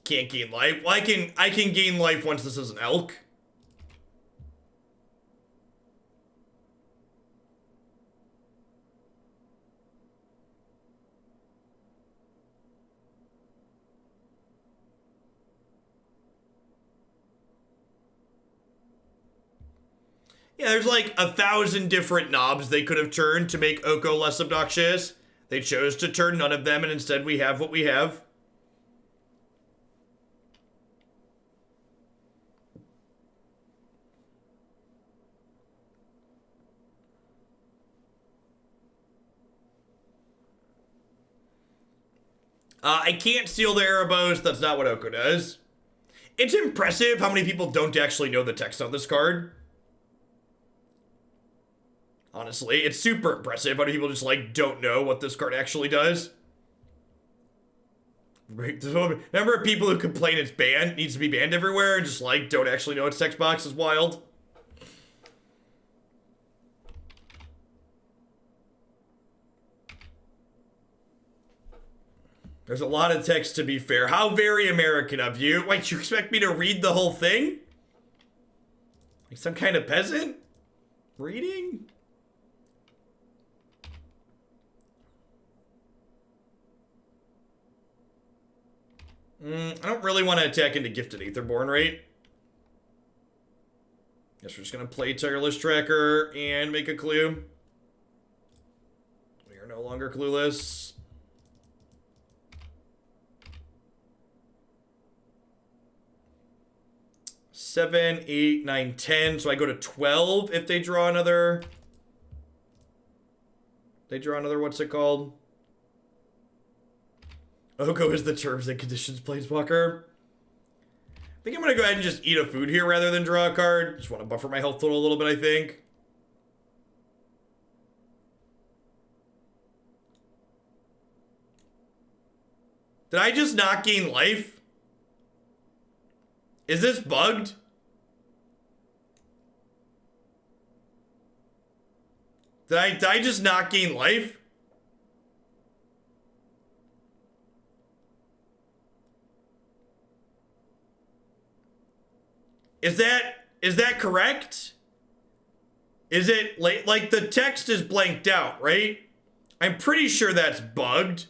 Can't gain life. Well, I can gain life once this is an elk. Yeah, there's like 1,000 different knobs they could have turned to make Oko less obnoxious. They chose to turn none of them, and instead we have what we have. I can't steal the Erebos. That's not what Oko does. It's impressive how many people don't actually know the text on this card. Honestly, it's super impressive how many people just, like, don't know what this card actually does. Remember people who complain it's banned, needs to be banned everywhere, and just, like, don't actually know its text box is wild? There's a lot of text, to be fair. How very American of you. Wait, you expect me to read the whole thing? Like some kind of peasant? Reading? I don't really want to attack into Gifted Aetherborn, right? Guess we're just going to play Tireless Tracker and make a clue. We are no longer clueless. 7, 8, 9, 10. So I go to 12 if they draw another. They draw another, what's it called? Oko is the terms and conditions planeswalker. I think I'm going to go ahead and just eat a food here rather than draw a card. Just want to buffer my health total a little bit, I think. Did I just not gain life? Is this bugged? Did I just not gain life? Is that correct? Is it like the text is blanked out, right? I'm pretty sure that's bugged.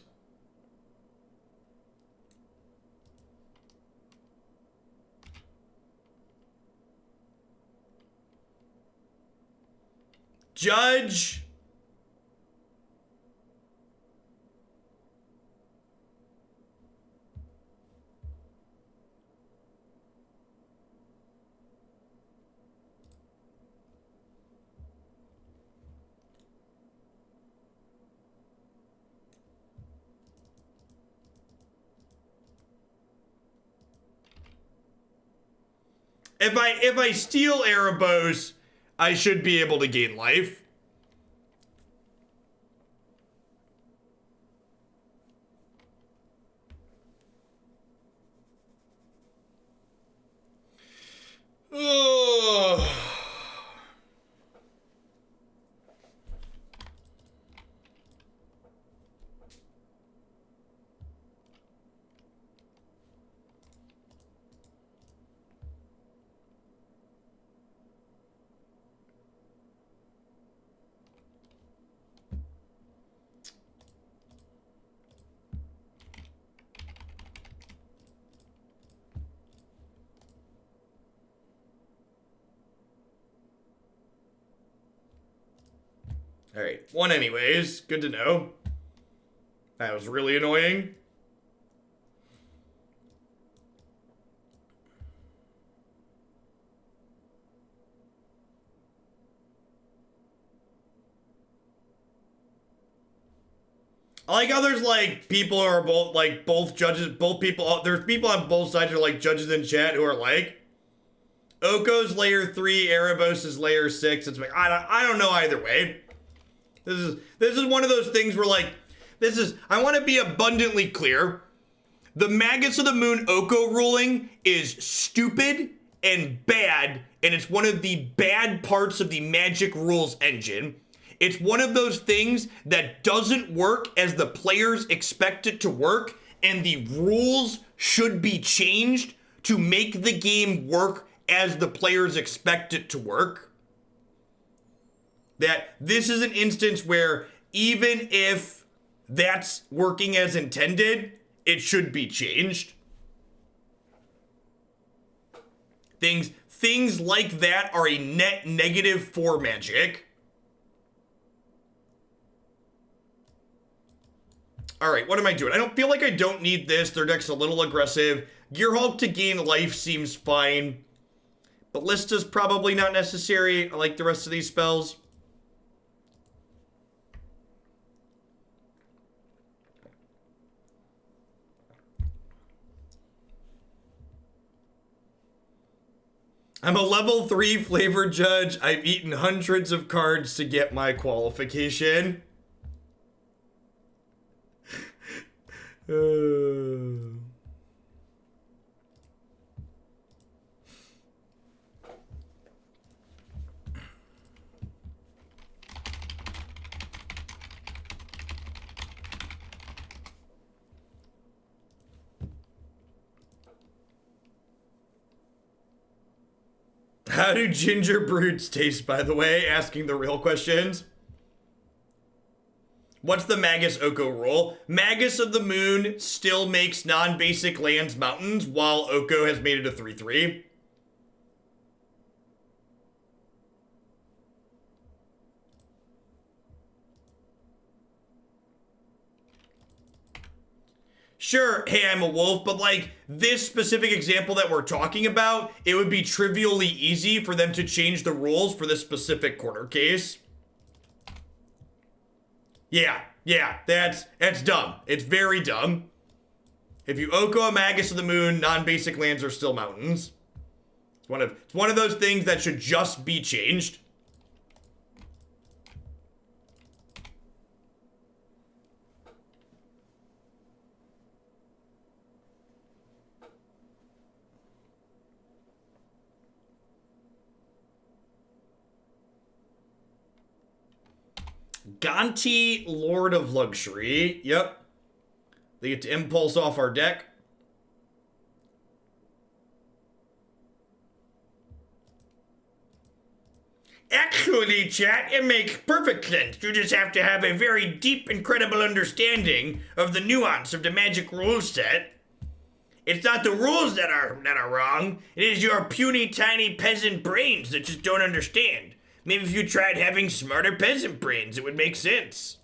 Judge. If I steal Erebos, I should be able to gain life. Alright, one anyways. Good to know. That was really annoying. I like how there's like people who are both judges, both people, there's people on both sides who are like judges in chat who are like, Oko's layer 3, Erebos is layer 6. It's like, I don't know either way. This is one of those things where like, I want to be abundantly clear. The Magus of the Moon Oko ruling is stupid and bad, and it's one of the bad parts of the Magic rules engine. It's one of those things that doesn't work as the players expect it to work, and the rules should be changed to make the game work as the players expect it to work. That this is an instance where even if that's working as intended, it should be changed. Things like that are a net negative for Magic. Alright, what am I doing? I don't feel like I don't need this. Their deck's a little aggressive. Gearhulk to gain life seems fine. Ballista's probably not necessary. I like the rest of these spells. I'm a level 3 flavor judge. I've eaten hundreds of cards to get my qualification. How do ginger brutes taste, by the way? Asking the real questions. What's the Magus Oko rule? Magus of the Moon still makes non-basic lands mountains, while Oko has made it a 3/3. Sure, hey, I'm a wolf, but like this specific example that we're talking about, it would be trivially easy for them to change the rules for this specific corner case. Yeah, that's dumb. It's very dumb. If you Oko a Magus of the Moon, non-basic lands are still mountains. It's one of those things that should just be changed. Gonti, Lord of Luxury. Yep. They get to impulse off our deck. Actually, chat, it makes perfect sense. You just have to have a very deep, incredible understanding of the nuance of the Magic rule set. It's not the rules that are wrong. It is your puny, tiny peasant brains that just don't understand. Maybe if you tried having smarter peasant brains, it would make sense.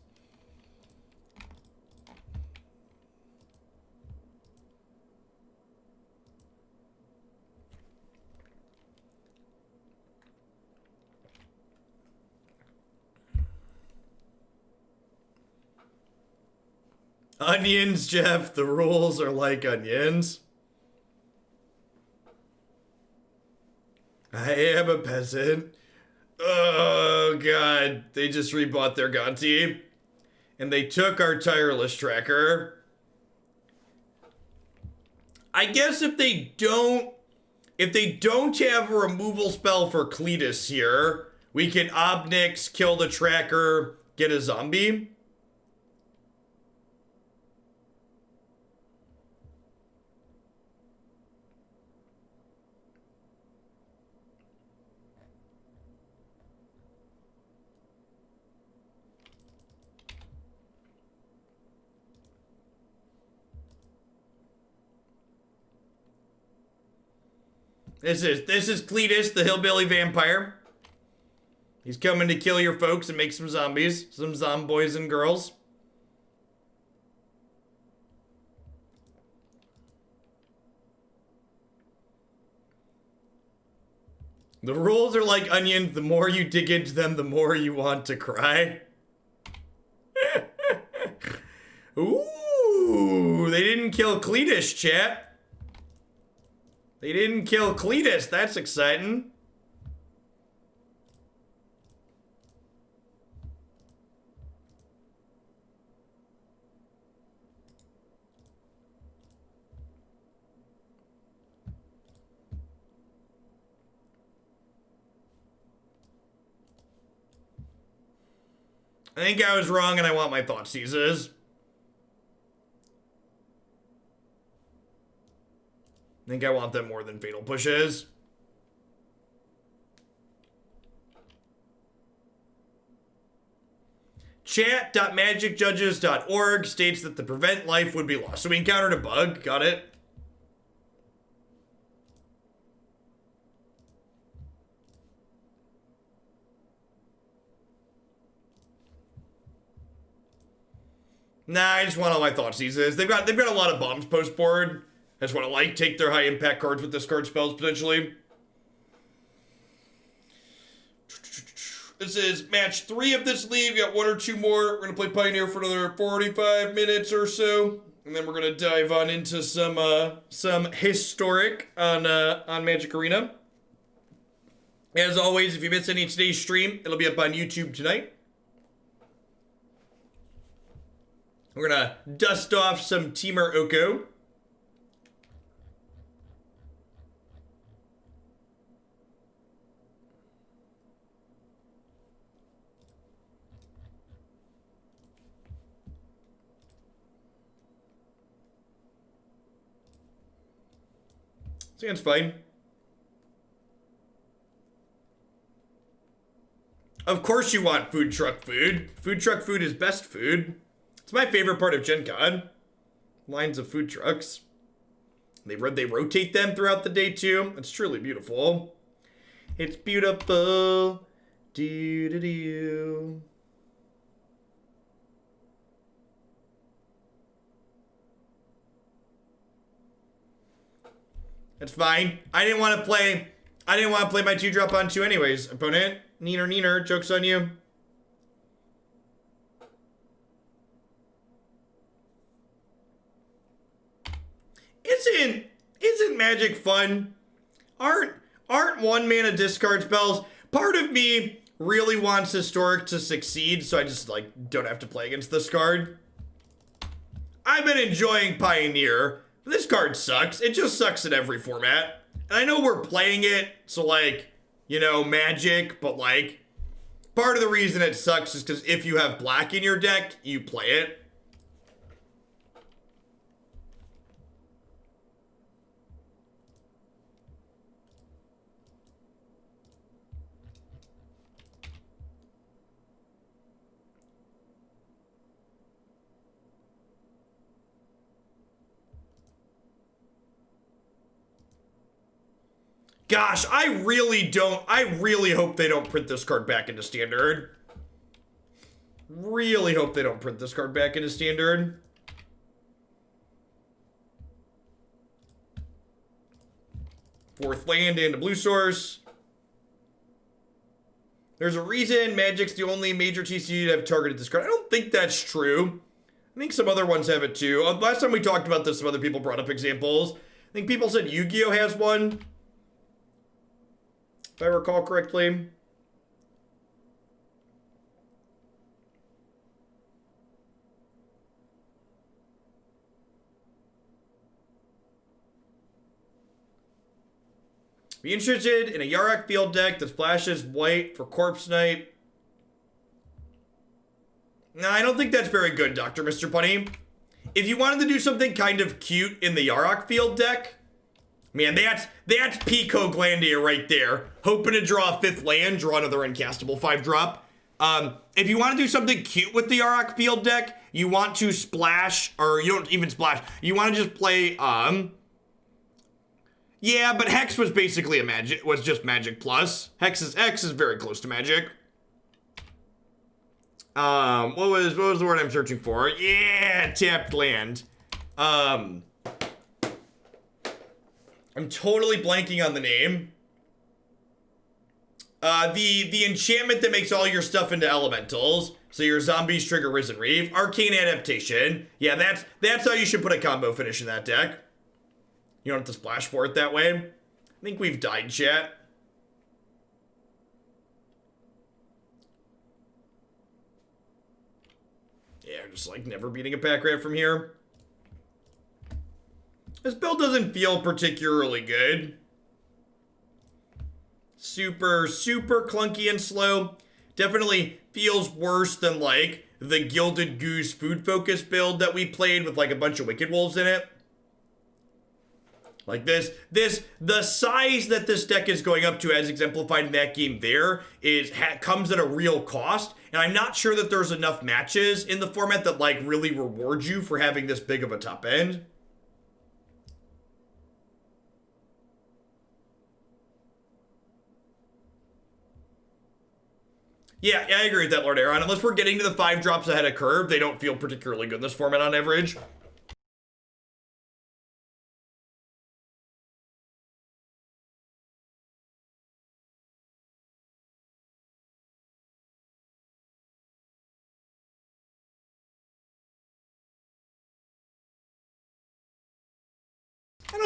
Onions, Jeff. The rules are like onions. I am a peasant. Oh, God. They just rebought their Gonti. And they took our Tireless Tracker. I guess if they don't have a removal spell for Kalitas here, we can Ob Nix, kill the tracker, get a zombie. This is Kalitas, the hillbilly vampire. He's coming to kill your folks and make some zombies. Some zomboys and girls. The rules are like onions. The more you dig into them, the more you want to cry. Ooh, they didn't kill Kalitas, chat. They didn't kill Kalitas. That's exciting. I think I was wrong and I want my Thoughtseizes. I think I want them more than Fatal Pushes. Chat.magicjudges.org states that the prevent life would be lost. So we encountered a bug. Got it. Nah, I just want all my Thoughtseizes. They've got a lot of bombs post board. I just want to like take their high impact cards with discard spells potentially. This is match 3 of this league. We got 1 or 2 more. We're gonna play Pioneer for another 45 minutes or so, and then we're gonna dive on into some historic on Magic Arena. As always, if you miss any of today's stream, it'll be up on YouTube tonight. We're gonna dust off some Temur Oko. Sounds fine. Of course you want food truck food. Food truck food is best food. It's my favorite part of Gen Con. Lines of food trucks. They rotate them throughout the day too. It's truly beautiful. It's beautiful. Do-do-do. That's fine. I didn't want to play my 2-drop on 2 anyways, opponent. Neener, joke's on you. Isn't Magic fun? Aren't 1-mana discard spells? Part of me really wants Historic to succeed, so I just like don't have to play against this card. I've been enjoying Pioneer. This card sucks. It just sucks in every format. And I know we're playing it, so like, you know, Magic, but like, part of the reason it sucks is because if you have black in your deck, you play it. Gosh, I really hope they don't print this card back into Standard. Really hope they don't print this card back into Standard. Fourth land and a blue source. There's a reason Magic's the only major TCG to have targeted this card. I don't think that's true. I think some other ones have it too. Last time we talked about this, some other people brought up examples. I think people said Yu-Gi-Oh has one, if I recall correctly. Be interested in a Yarok field deck that splashes white for Corpse Knight. No, I don't think that's very good, Dr. Mr. Punny. If you wanted to do something kind of cute in the Yarok field deck, man, that's Pico Glandia right there. Hoping to draw a 5th land, draw another uncastable 5-drop. If you want to do something cute with the Yarok field deck, you want to splash, or you don't even splash, you want to just play, yeah, but Hex was basically was just Magic Plus. Hex is very close to Magic. What was the word I'm searching for? Yeah, tapped land. I'm totally blanking on the name. The enchantment that makes all your stuff into elementals. So your zombies trigger Risen Reeve. Arcane Adaptation. Yeah, that's how you should put a combo finish in that deck. You don't have to splash for it that way. I think we've died, chat. Yeah, just like never beating a pack rat from here. This build doesn't feel particularly good. Super, super clunky and slow. Definitely feels worse than like the Gilded Goose food focus build that we played with like a bunch of Wicked Wolves in it. Like the size that this deck is going up to as exemplified in that game there comes at a real cost. And I'm not sure that there's enough matches in the format that like really reward you for having this big of a top end. Yeah, I agree with that, Lord Aaron. Unless we're getting to the 5 drops ahead of curve, they don't feel particularly good in this format on average. I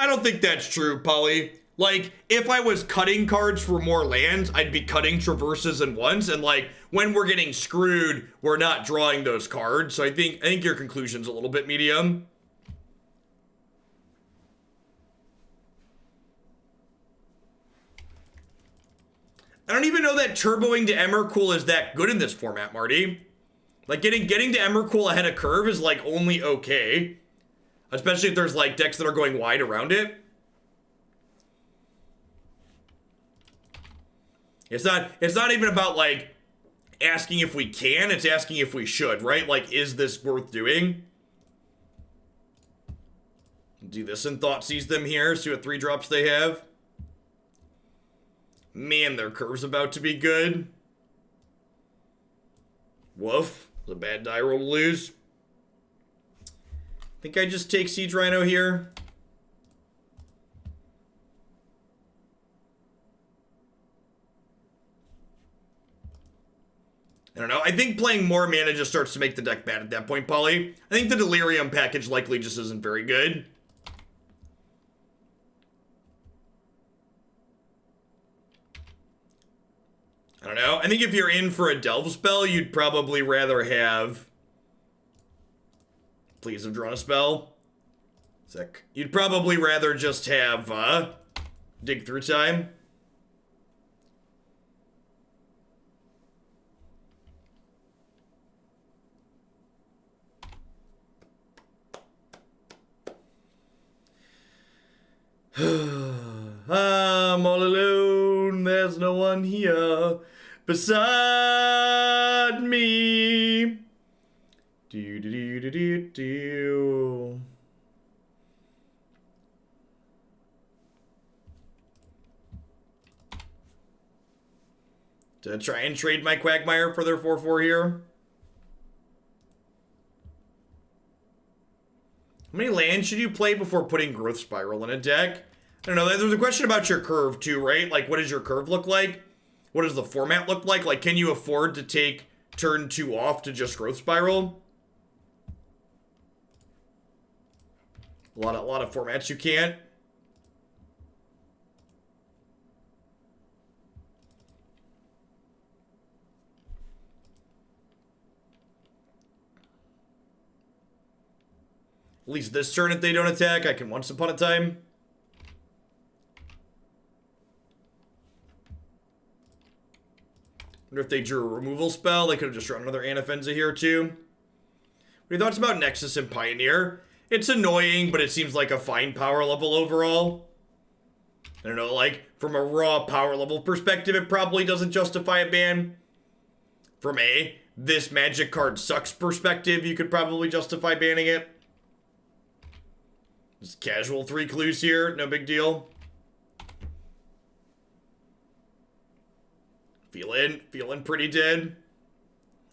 don't think that's true, Polly. Like, if I was cutting cards for more lands, I'd be cutting traverses and ones, and like, when we're getting screwed, we're not drawing those cards. So I think your conclusion's a little bit medium. I don't even know that turboing to Emrakul is that good in this format, Marty. Like, getting to Emrakul ahead of curve is like only okay. Especially if there's like decks that are going wide around it. It's not even about like asking if we can, it's asking if we should, right? Like, is this worth doing? Do this and Thoughtseize them here, see what 3 drops they have. Man, their curve's about to be good. Woof. It's a bad die roll to lose. Think I just take Siege Rhino here. I don't know. I think playing more mana just starts to make the deck bad at that point, Polly. I think the Delirium package likely just isn't very good. I don't know. I think if you're in for a Delve spell, you'd probably rather have... Please have drawn a spell. Sick. You'd probably rather just have, Dig Through Time. I'm all alone, there's no one here beside me. Do do do do do do. To try and trade my Quagmire for their 4/4 here. How many lands should you play before putting Growth Spiral in a deck? I don't know. There's a question about your curve too, right? Like, what does your curve look like? What does the format look like? Like, can you afford to take turn 2 off to just Growth Spiral? A lot of formats you can't. At least this turn, if they don't attack, I can Once Upon a Time. Wonder if they drew a removal spell. They could have just drawn another Anafenza here too. What are your thoughts about Nexus and Pioneer? It's annoying, but it seems like a fine power level overall. I don't know, like, from a raw power level perspective, it probably doesn't justify a ban. From a this magic card sucks perspective, you could probably justify banning it. Just casual 3 clues here, no big deal. Feeling pretty dead.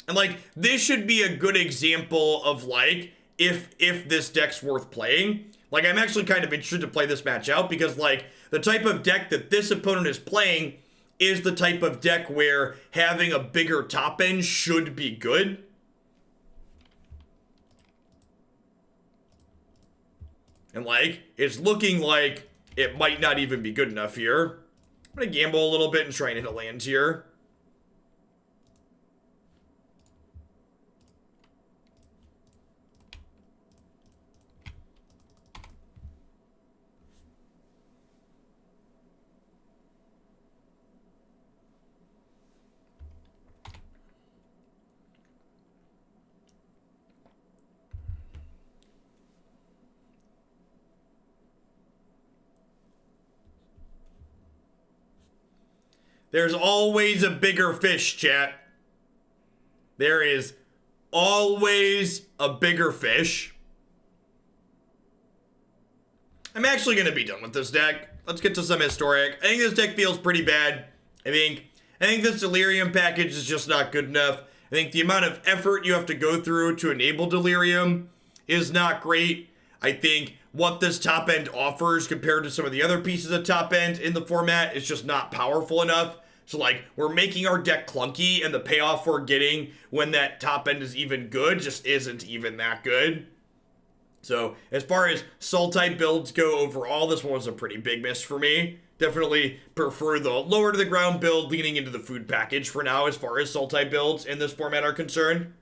And like, this should be a good example of like, if this deck's worth playing. Like, I'm actually kind of interested to play this match out because like, the type of deck that this opponent is playing is the type of deck where having a bigger top end should be good. And like, it's looking like it might not even be good enough here. I'm gonna gamble a little bit and try and hit a land here. There's always a bigger fish, chat. There is always a bigger fish. I'm actually going to be done with this deck. Let's get to some historic. I think this deck feels pretty bad. I think this Delirium package is just not good enough. I think the amount of effort you have to go through to enable Delirium is not great. I think what this top end offers compared to some of the other pieces of top end in the format is just not powerful enough. So like, we're making our deck clunky, and the payoff we're getting when that top end is even good just isn't even that good. So as far as Sultai builds go overall, this one was a pretty big miss for me. Definitely prefer the lower to the ground build leaning into the food package for now as far as Sultai builds in this format are concerned.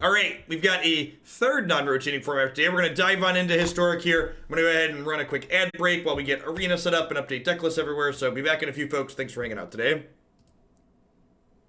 Alright, we've got a third non-rotating format today. We're going to dive on into Historic here. I'm going to go ahead and run a quick ad break while we get Arena set up and update deck lists everywhere. So be back in a few, folks. Thanks for hanging out today.